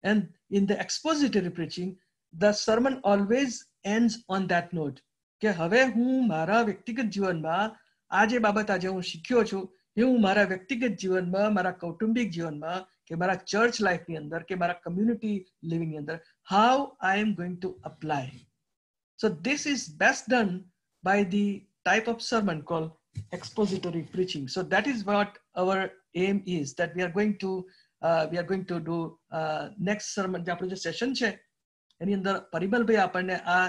And in the expository preaching, the sermon always ends on that note. કે હવે હું મારા વ્યક્તિગત જીવનમાં આ જે બાબત આજે હું શીખ્યો છું, એ હું મારા વ્યક્તિગત જીવનમાં, મારા કૌટુંબિક જીવનમાં કે મારા ચર્ચ લાઈફની અંદર કે મારા કમ્યુનિટી લિવિંગની અંદર how I am going to apply. So this is best done by the type of sermon called expository preaching. So that is what our aim is, that we are going to do next sermon. જે આપણો જે session છે એની અંદર પરિમલભાઈ આપણને આ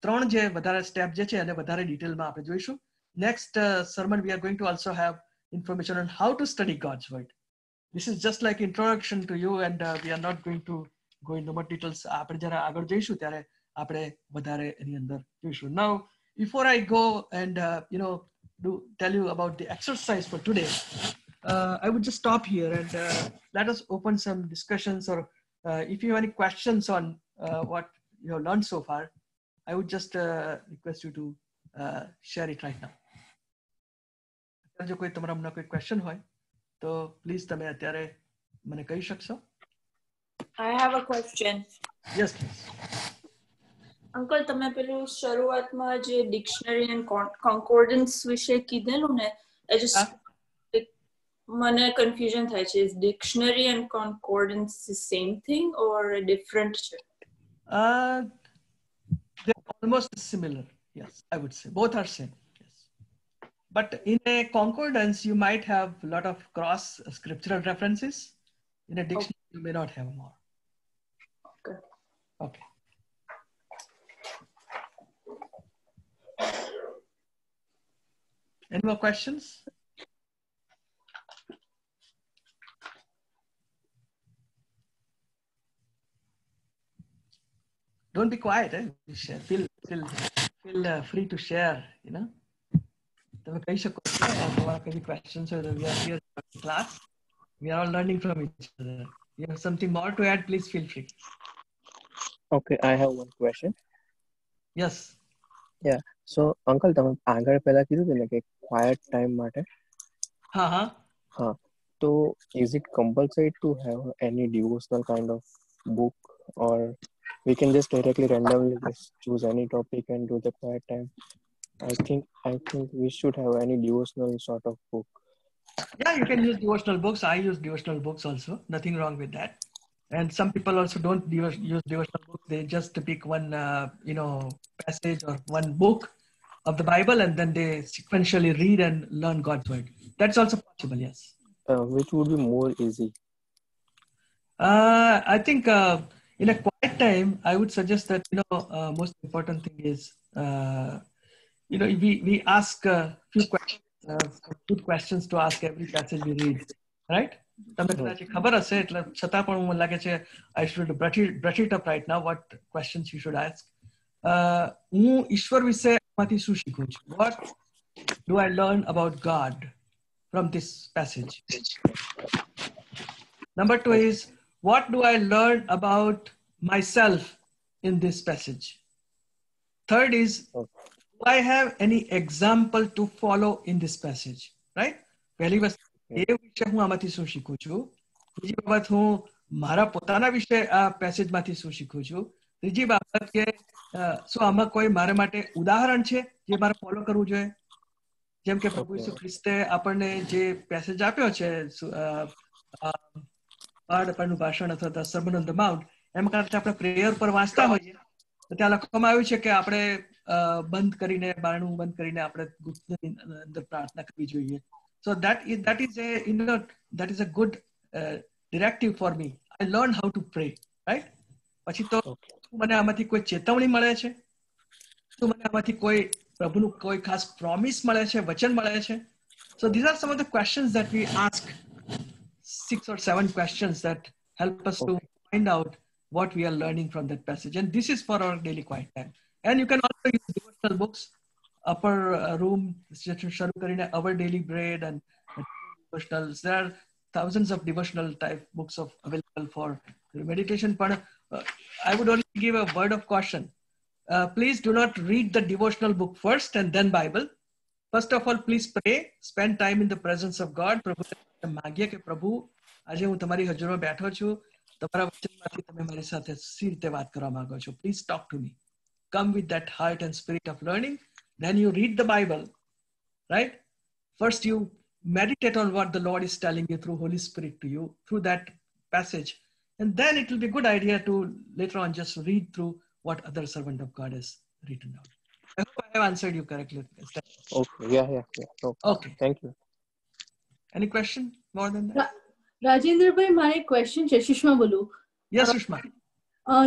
3 જે વધારે સ્ટેપ જે છે એને વધારે ડિટેલમાં આપણે જોઈશું. Next sermon we are going to also have information on how to study God's word. This is just like introduction to you, and we are not going to go into more details. આપણે જ્યારે આગળ જઈશું ત્યારે આપણે વધારે એની અંદર જોઈશું. Now before I go and tell you about the exercise for today, I would just stop here and let us open some discussions, or if you have any questions on what you have learned so far, I would just request you to share it right now. જો કોઈ તમારા મનમાં કોઈ question હોય તો please તમે અત્યારે મને કહી શકશો.
I have a question.
Yes, please.
Uncle, તમે પેલું શરૂઆતમાં જે ડિક્શનરી એન્ડ કોન્કોર્ડન્સ વિશે કીધેલું ને, એ just મને કન્ફ્યુઝન થાય છે. Is dictionary and concordance the same thing or different છે?
They're almost similar. Yes, I would say both are same. Yes, but in a concordance you might have a lot of cross scriptural references. In a dictionary you may not have more.
Okay.
Okay. Any more questions? Don't be quiet. Feel free to share. You know. તમે કહી શકો છો તમારા કઈ questions હોય તો we are here in class. We are all learning from each other. You have something more to add? Please feel free.
Okay, I have one question.
Yes.
Yeah. So, uncle, તમે આગળ પહેલા કીધું હતું ને કે quiet time માટે.
હા.
So, is it compulsory to have any devotional kind of book, or we can just directly randomly just choose any topic and do the quiet time? I think we should have any devotional sort of book.
Yeah, you can use devotional books. I use devotional books also. Nothing wrong with that. And some people also don't use devotional books. They just pick one, passage or one book of the Bible, and then they sequentially read and learn God's word. That's also possible. Yes.
Which would be more easy?
I think in a quiet time, I would suggest that most important thing is we ask a few questions, good questions to ask every passage we read, right? તમને કદાચ ખબર હશે એટલે છતાં પણ મને લાગે છે I should brush it up right now. What questions you should ask? હું ઈશ્વર વિશે માંથી શું શીખું છું? What do I learn about God from this passage? Number 2 is, what do I learn about myself in this passage? Third is, do I have any example to follow in this passage? Right? પહેલી વસ્તુ એ વિશે હું આમાંથી શું શીખું છું. બીજી બાબત, હું મારા પોતાના વિશે આ પેસેજમાંથી શું શીખું છું. ત્રીજી બાબત કે શું આમાં કોઈ મારા માટે ઉદાહરણ છે જે મારે ફોલો કરવું જોઈએ. જેમ કે પ્રભુ ઈસુ ખ્રિસ્તે આપણને જે પેસેજ આપ્યો છે પહાડ પરનું ભાષણ અથવા સર્મન ઓન ધ માઉન્ટ, એમ કારણ આપણે પ્રેયર પર વાંચતા હોઈએ તો ત્યાં લખવામાં આવ્યું છે કે આપણે બંધ કરીને, બારણું બંધ કરીને આપણે અંદર પ્રાર્થના કરવી જોઈએ. So that is a good directive for me. I learned how to pray, right? પછી તો મને આમાંથી કોઈ ચેતવણી મળે છે? શું મને આમાંથી કોઈ પ્રભુનું કોઈ ખાસ પ્રોમિસ મળે છે, વચન મળે છે? So these are some of the questions that we ask, 6 or 7 questions that help us to find out what we are learning from that passage. And this is for our daily quiet time. And you can also use devotional books. Upper room, Sharu Karina, Our Daily Bread, and devotionals. There are thousands of devotional type books available for meditation. But I would only give a word of caution. Please do not read the devotional book first and then Bible. First of all, please pray. Spend time in the presence of God. Prabhu માગીએ કે પ્રભુ આજે હું તમારી હજુરમાં બેઠો છું, તમારા વચનમાંથી તમે મારી સાથે સી રીતે વાત કરવા માંગો છો. Please talk to me. Come with that heart and spirit of learning. Then you read the Bible, right? First you meditate on what the Lord is telling you through Holy Spirit to you, through that passage. And then it will be a good idea to later on just read through what other servant of God has written down. I hope I have answered you correctly.
Okay, yeah.
Okay.
Thank you.
Any question more than that?
Rajendra ભાઈ, મારે એક question છે. સુષ્મા બોલું.
Yes, Sushma.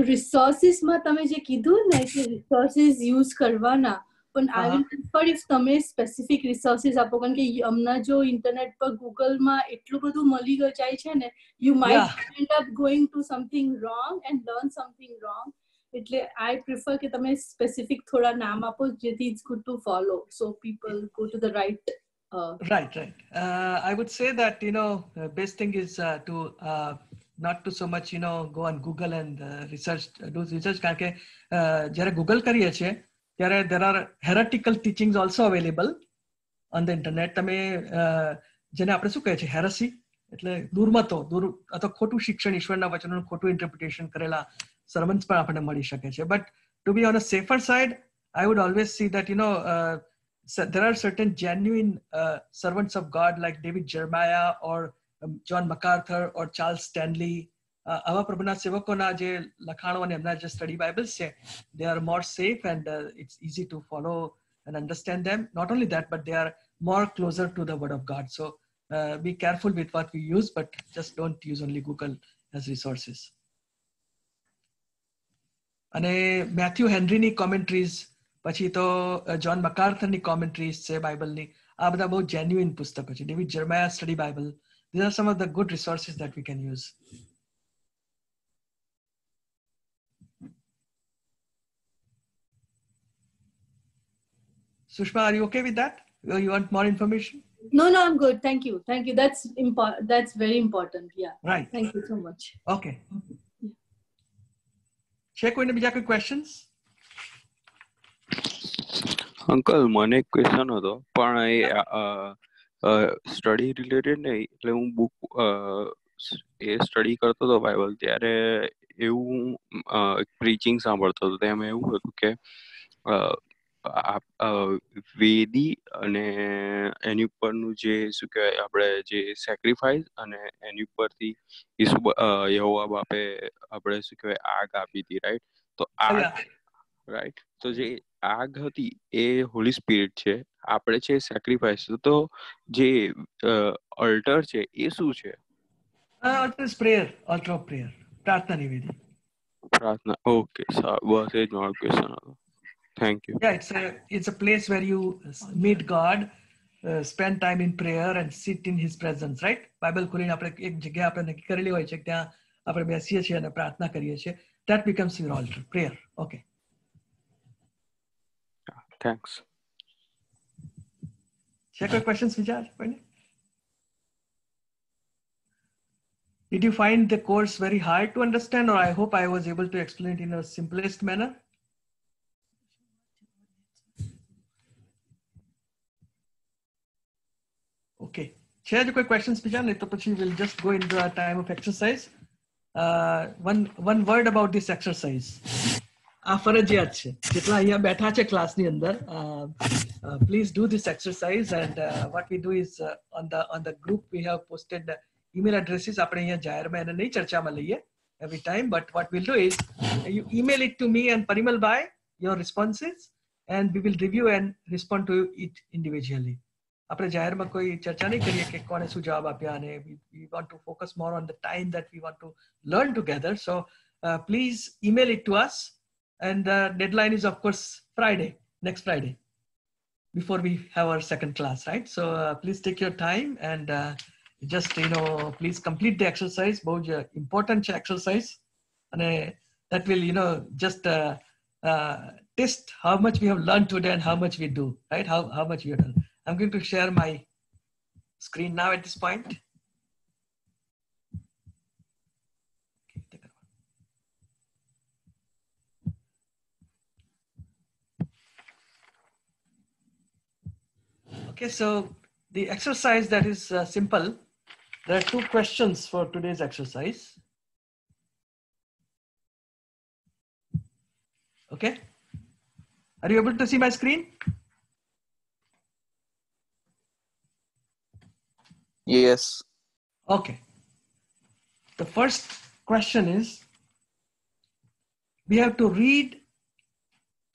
રિસોર્સિસમાં તમે જે કીધું ને કે રિસોર્સિસ યુઝ કરવાના, પણ આઈ વિલ પ્રિફર ઇફ તમે સ્પેસિફિક રિસોર્સિસ આપો, કારણ કે હમણાં જો ઇન્ટરનેટ પર ગૂગલમાં એટલું બધું મળી જાય છે ને, you might end up going to something wrong and learn something wrong. એટલે આઈ પ્રિફર કે તમે સ્પેસિફિક થોડા નામ આપો જેથી it's good to follow, so people go to the right
Right. I would say that, best thing is to not to so much, go on Google and do research. કારણ કે જ્યારે Google કરીએ છીએ ત્યારે there are heretical teachings also available on the internet. તમે જેને આપણે શું કહે છે heresy, એટલે દુર્મતો, અથવા ખોટું ಶಿಕ್ಷણ, ઈશ્વરના વચનોનું ખોટું ઇન્ટરપ્રિટેશન કરેલા sermons પણ આપણને મળી શકે છે. But to be on a safer side, I would always see that, so there are certain genuine servants of God like David Jeremiah or John MacArthur or Charles Stanley. આવા પ્રભુના સેવકોના જે લખાણો અને એમના જે સ્ટડી બાઇબલ્સ છે, they are more safe and it's easy to follow and understand them. Not only that, but they are more closer to the word of God. So be careful with what we use, but just don't use only Google as resources. અને Matthew હેનરીની કોમેન્ટ્રીઝ, પછી તો John મકાર્થરની કોમેન્ટ્રીઝ છે બાઇબલની, આ બધા બહુ genuine પુસ્તકો છે. David Jeremiah study Bible, these are some of the good resources that we can use. Sushma, are you okay with that? Or you want more information?
No, I'm good. Thank you. That's very important. Yeah.
Right.
Thank you so much.
Okay. છે કોઈને બીજા કોઈ questions?
Uncle, મને એક question હતો, પણ એ study related નહીં. એટલે હું બુક એ સ્ટડી કરતો હતો બાઇબલ, ત્યારે એવું પ્રીચિંગ સાંભળતો હતો. તેમાં એવું હતું કે વેદી અને એની ઉપરનું જે શું કહેવાય, આપણે જે સેક્રિફાઈસ અને એની ઉપરથી યહોવા બાપે આપણે શું કહેવાય આગ આપી હતી, રાઈટ? તો આગ, રાઈટ, તો જે આગ હતી એ હોલી સ્પિરિટ છે, આપણે છે સેક્રિફાઈસ. તો જે અલ્ટર છે એ શું છે?
Altar is prayer, altar of prayer, પ્રાર્થના નિવેદી.
પ્રાર્થના. ઓકે, બસ એ જ મારો ક્વેશ્ચન હતો. Thank you.
Yeah, it's a place where you meet God, spend time in prayer and sit in his presence, right? Bible ખોલીને આપણે એક જગ્યા આપણે નક્કી કરેલી હોય છે, ત્યાં આપણે બેસીએ છીએ અને પ્રાર્થના કરીએ છીએ. That becomes your altar, prayer. Okay.
Thanks.
છે કોઈ questions વિચાર કોઈને? Did you find the course very hard to understand, or I hope I was able to explain it in a simplest manner? Okay. છે જો કોઈ questions બીજા? નહીં તો પછી we'll just go into our time of exercise. One word about this exercise. આ ફરજિયાત છે. જેટલા અહીંયા બેઠા છે ક્લાસની અંદર, please do this exercise. And what we do is on the group we have posted email addresses. આપણે અહીંયા જાહેરમાં એને નહીં ચર્ચામાં લઈએ every time, but what we'll do is you email it to me and Parimal Bhai, your responses, and we will review and respond to it individually. આપણે જાહેરમાં કોઈ ચર્ચા નહીં કરીએ કે કોણે શું જવાબ આપ્યા, અને we want to focus more on the time that we want to learn together. So please email it to us, and the deadline is of course Friday, next Friday, before we have our second class, right? So please take your time and just please complete the exercise. Both important exercise, and that will just test how much we have learned today and how much we do, right? How much we have done. I'm going to share my screen now at this point. Okay, so the exercise that is simple. There are two questions for today's exercise. Okay. Are you able to see my screen?
Yes.
Okay. The first question is, we have to read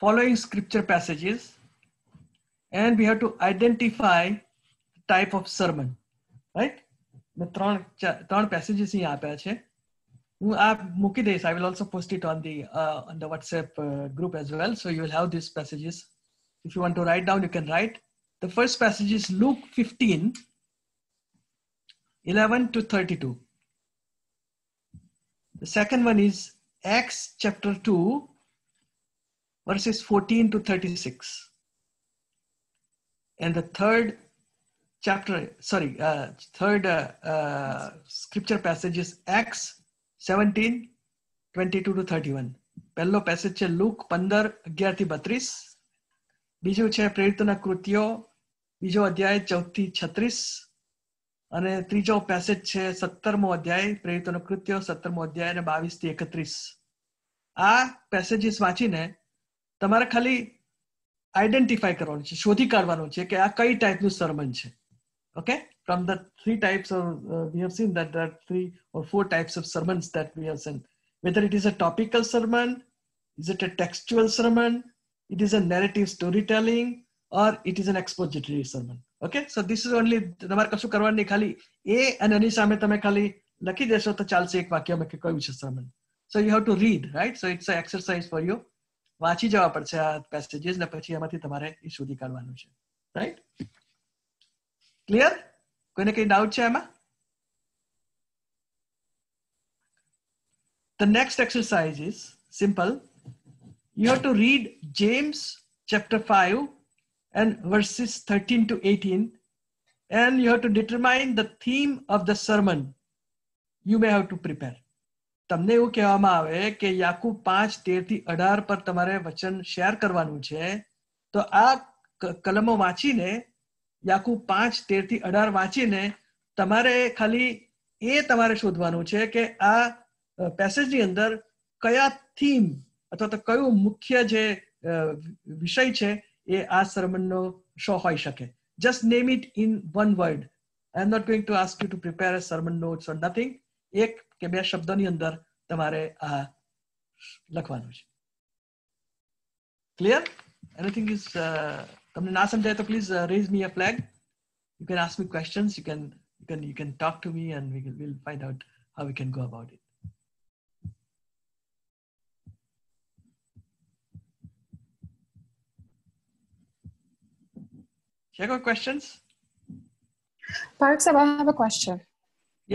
following scripture passages, and we have to identify the type of sermon, right? The three passages here આપ્યા છે. હું આ મૂકી દઈશ. I will also post it on the WhatsApp group as well. So you will have these passages. If you want to write down, you can write. The first passage is Luke 15:11 to 32. The second one is Acts chapter 2, verses 14 to 36. And the third third scripture passage is Acts 17:22 to 31. પહેલો passage છે look 15:11-32. બીજું છે પ્રેરિતોના કૃત્યો બીજો અધ્યાય 14-36 અને ત્રીજો passage છે 17મો અધ્યાય પ્રેરિતોના કૃત્યો 17મો અધ્યાય અને 22-31. આ પેસેજીસ વાંચીને તમારે ખાલી આઈડેન્ટિફાઈ કરવાનું છે, શોધી કાઢવાનું છે કે આ કઈ ટાઈપનું સર્મન છે. Okay, from the three types of we have seen that there are 3 or 4 types of sermons that we have seen. Whether it is a topical sermon, is it a textual sermon, it is a narrative storytelling, or it is an expository sermon. Okay, so this is only તમારે કશું કરવાનું નહીં, ખાલી એ અને એની સામે તમે ખાલી લખી દેશો તો ચાલશે એક વાક્યમાં કે કયું છે sermon. So you have to read, right? So it's an exercise for you. વાંચી જવા પડશે આ પેસેજીસ ને પછી એમાંથી તમારે એ શોધી કાઢવાનું છે, right? Clear? કોઈને કઈ ડાઉટ છે એમાં? The next exercise is simple. You have to read James chapter 5 and verses 13 to 18 and you have to determine the theme of the sermon you may have to prepare. તમને એવું કહેવામાં આવે કે યાકૂબ 5:13-18 પર તમારે વચન શેર કરવાનું છે, તો આ કલમો વાંચીને યાકૂબ 5:13-18 વાંચીને તમારે ખાલી એ તમારે શોધવાનું છે કે આ પેસેજની અંદર કયા થીમ અથવા તો કયું મુખ્ય જે વિષય છે એ આ સરમનનો શો હોઈ શકે. Just name it in one word. I am not going to ask you to prepare a sermon notes or nothing. એક કે બે શબ્દોની અંદર તમારે આ લખવાનું છે. Clear? Anything is તમને ના સમજાય તો please raise me a flag. You can ask me questions. You can talk to me and we'll find out how we can go about it. Check out questions.
Parag sir, I have a question.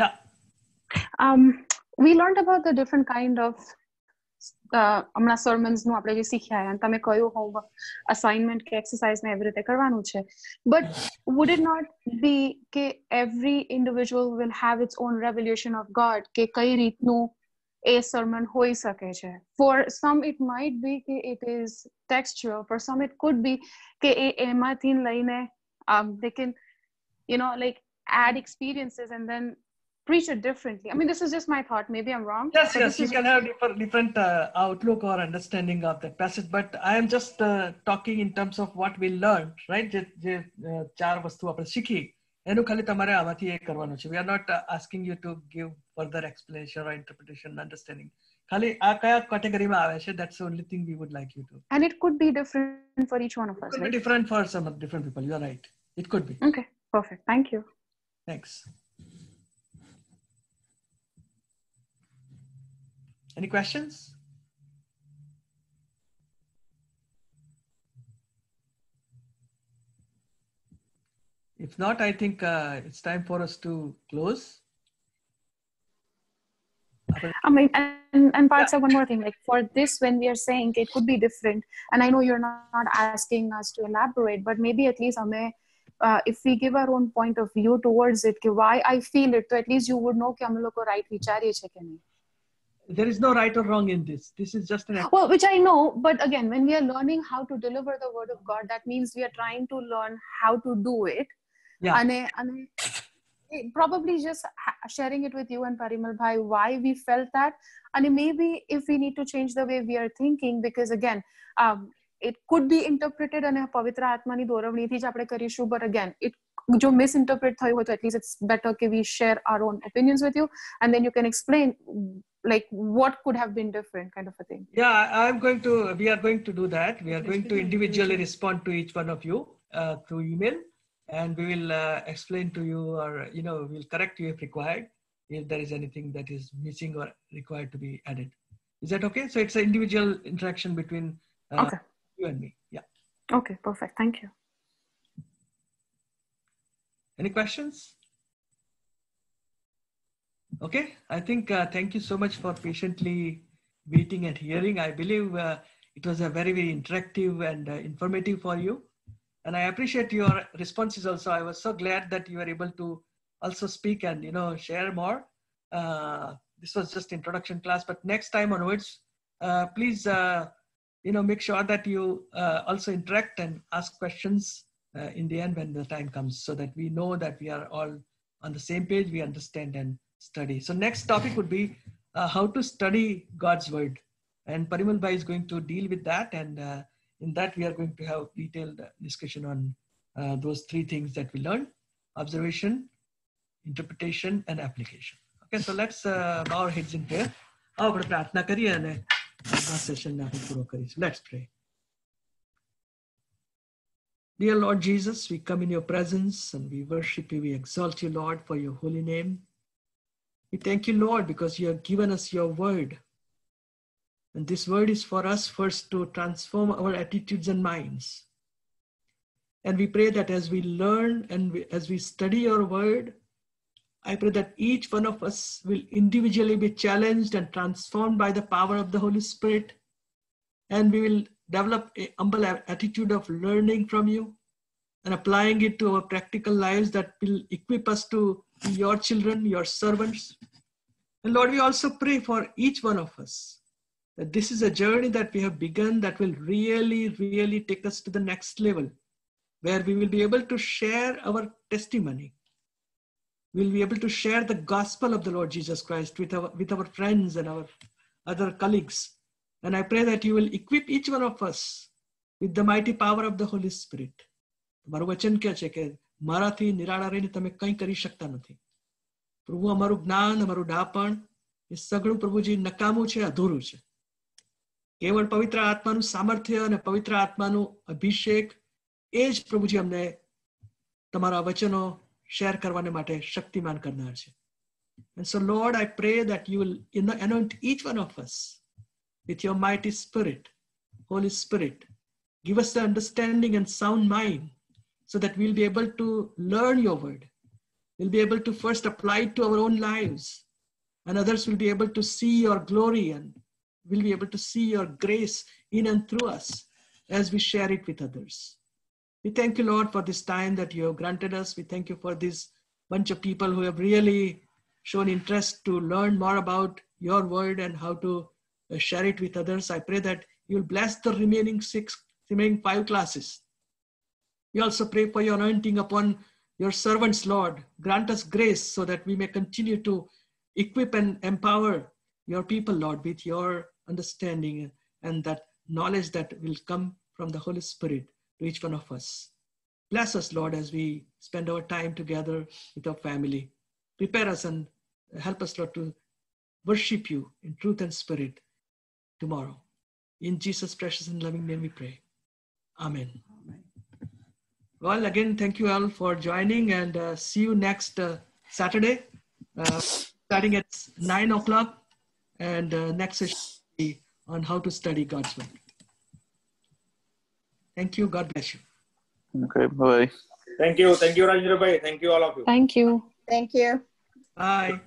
Yeah.
We learned about the different kind of હમણાં sermons નું આપણે જે શીખ્યા અને તમે કહ્યું homework assignment કે exercise ને એવી રીતે કરવાનું છે, but would it not be કે every individual will have its own revelation of God કે કઈ રીતનું એ sermon હોઈ શકે છે? For some it might be કે it is textual, for some it could be કે એમાંથી લઈને they can like add experiences and then preach it differently. I mean, this is just my thought. Maybe I'm wrong.
Yes, you can have different outlook or understanding of the passage. But I am just talking in terms of what we learned, right? જે ચાર વસ્તુ આપણે શીખી એનું ખાલી તમારે આમાંથી એક કરવાનું છે. We are not asking you to give further explanation or interpretation, understanding. ખાલી આ કયા કેટેગરીમાં આવે છે, that's the only thing we would like you to.
And it could be different for each one of us,
It could
right?
be different for some different people. You are right. It could be.
Okay, perfect. Thank you.
Thanks. Any questions? If not, I think it's time for us to close.
I mean, and Parth said one more thing, like for this, when we are saying it could be different, and I know you're not asking us to elaborate, but maybe at least if we give our own point of view towards it, why I feel it, so at least you would know कि हम लोग को right विचारिए छे कि नहीं.
There is no right or wrong in this. This is just an.
Well, which I know, but again, when we are learning how to deliver the word of God, that means we are trying to learn how to do it.
Yeah.
And probably just sharing it with you and Parimal Bhai, why we felt that. And maybe if we need to change the way we are thinking, because again, it could be interpreted and Pavitra Atmani Doravni thi apne karishu, but again, it jo misinterpret thayu ho to at least it's better that we share our own opinions with you, and then you can explain like what could have been different, kind of a thing.
Yeah, we are going to do that. We are going to individually respond to each one of you through email, and we will explain to you, or we'll correct you if required, if there is anything that is missing or required to be added. Is that okay? So it's an individual interaction between
Okay.
you and me. Yeah.
Okay, perfect. Thank you.
Any questions? Okay, I think thank you so much for patiently waiting and hearing. I believe it was a very, very interactive and informative for you. And I appreciate your responses also. I was so glad that you were able to also speak and, share more. This was just introduction class, but next time onwards, please, make sure that you also interact and ask questions in the end when the time comes, so that we know that we are all on the same page, we understand and study. So next topic would be how to study God's word. And Parimal Bhai is going to deal with that. And in that, we are going to have detailed discussion on those three things that we learned: observation, interpretation, and application. Okay, so let's bow our heads in prayer. Let's pray. Dear Lord Jesus, we come in your presence and we worship you. We exalt you, Lord, for your holy name. We thank you, Lord, because you have given us your word. And this word is for us first to transform our attitudes and minds. And we pray that as we learn and as we study your word, I pray that each one of us will individually be challenged and transformed by the power of the Holy Spirit. And we will develop a humble attitude of learning from you and applying it to our practical lives that will equip us to be your children, your servants. And Lord, we also pray for each one of us that this is a journey that we have begun that will really, really take us to the next level, where we will be able to share our testimony. We'll be able to share the gospel of the Lord Jesus Christ with our friends and our other colleagues. And I pray that you will equip each one of us with the mighty power of the Holy Spirit. તમારું વચન કહે છે કે મારાથી નિરાળા રહીને તમે કંઈ કરી શકતા નથી. પ્રભુ, અમારું જ્ઞાન, અમારું ડાપણ, એ સગળું પ્રભુજી નકામું છે, અધૂરું છે. કેવળ પવિત્ર આત્માનું સામર્થ્ય અને પવિત્ર આત્માનું અભિષેક એ જ પ્રભુજી અમને તમારા વચનો શેર કરવાને માટે શક્તિમાન કરનાર છે. And so Lord, I pray that you will anoint each one of us with your mighty spirit. Holy Spirit, give us the understanding and sound mind so that we'll be able to learn your word. We'll be able to first apply it to our own lives, and others will be able to see your glory and we'll be able to see your grace in and through us as we share it with others. We thank you, Lord, for this time that you have granted us. We thank you for this bunch of people who have really shown interest to learn more about your word and how to share it with others. I pray that you'll bless the remaining 5 classes. We also pray for your anointing upon your servants, Lord. Grant us grace so that we may continue to equip and empower your people, Lord, with your understanding and that knowledge that will come from the Holy Spirit to each one of us. Bless us, Lord, as we spend our time together with our family. Prepare us and help us, Lord, to worship you in truth and spirit tomorrow. In Jesus' precious and loving name we pray. Amen. Well, again, thank you all for joining, and see you next Saturday, starting at 9 o'clock, and next session will be on how to study God's word. Thank you. God bless you.
Okay, bye.
Thank you. Thank you, Rajendra Bhai. Thank you, all of you.
Thank you.
Thank you.
Bye.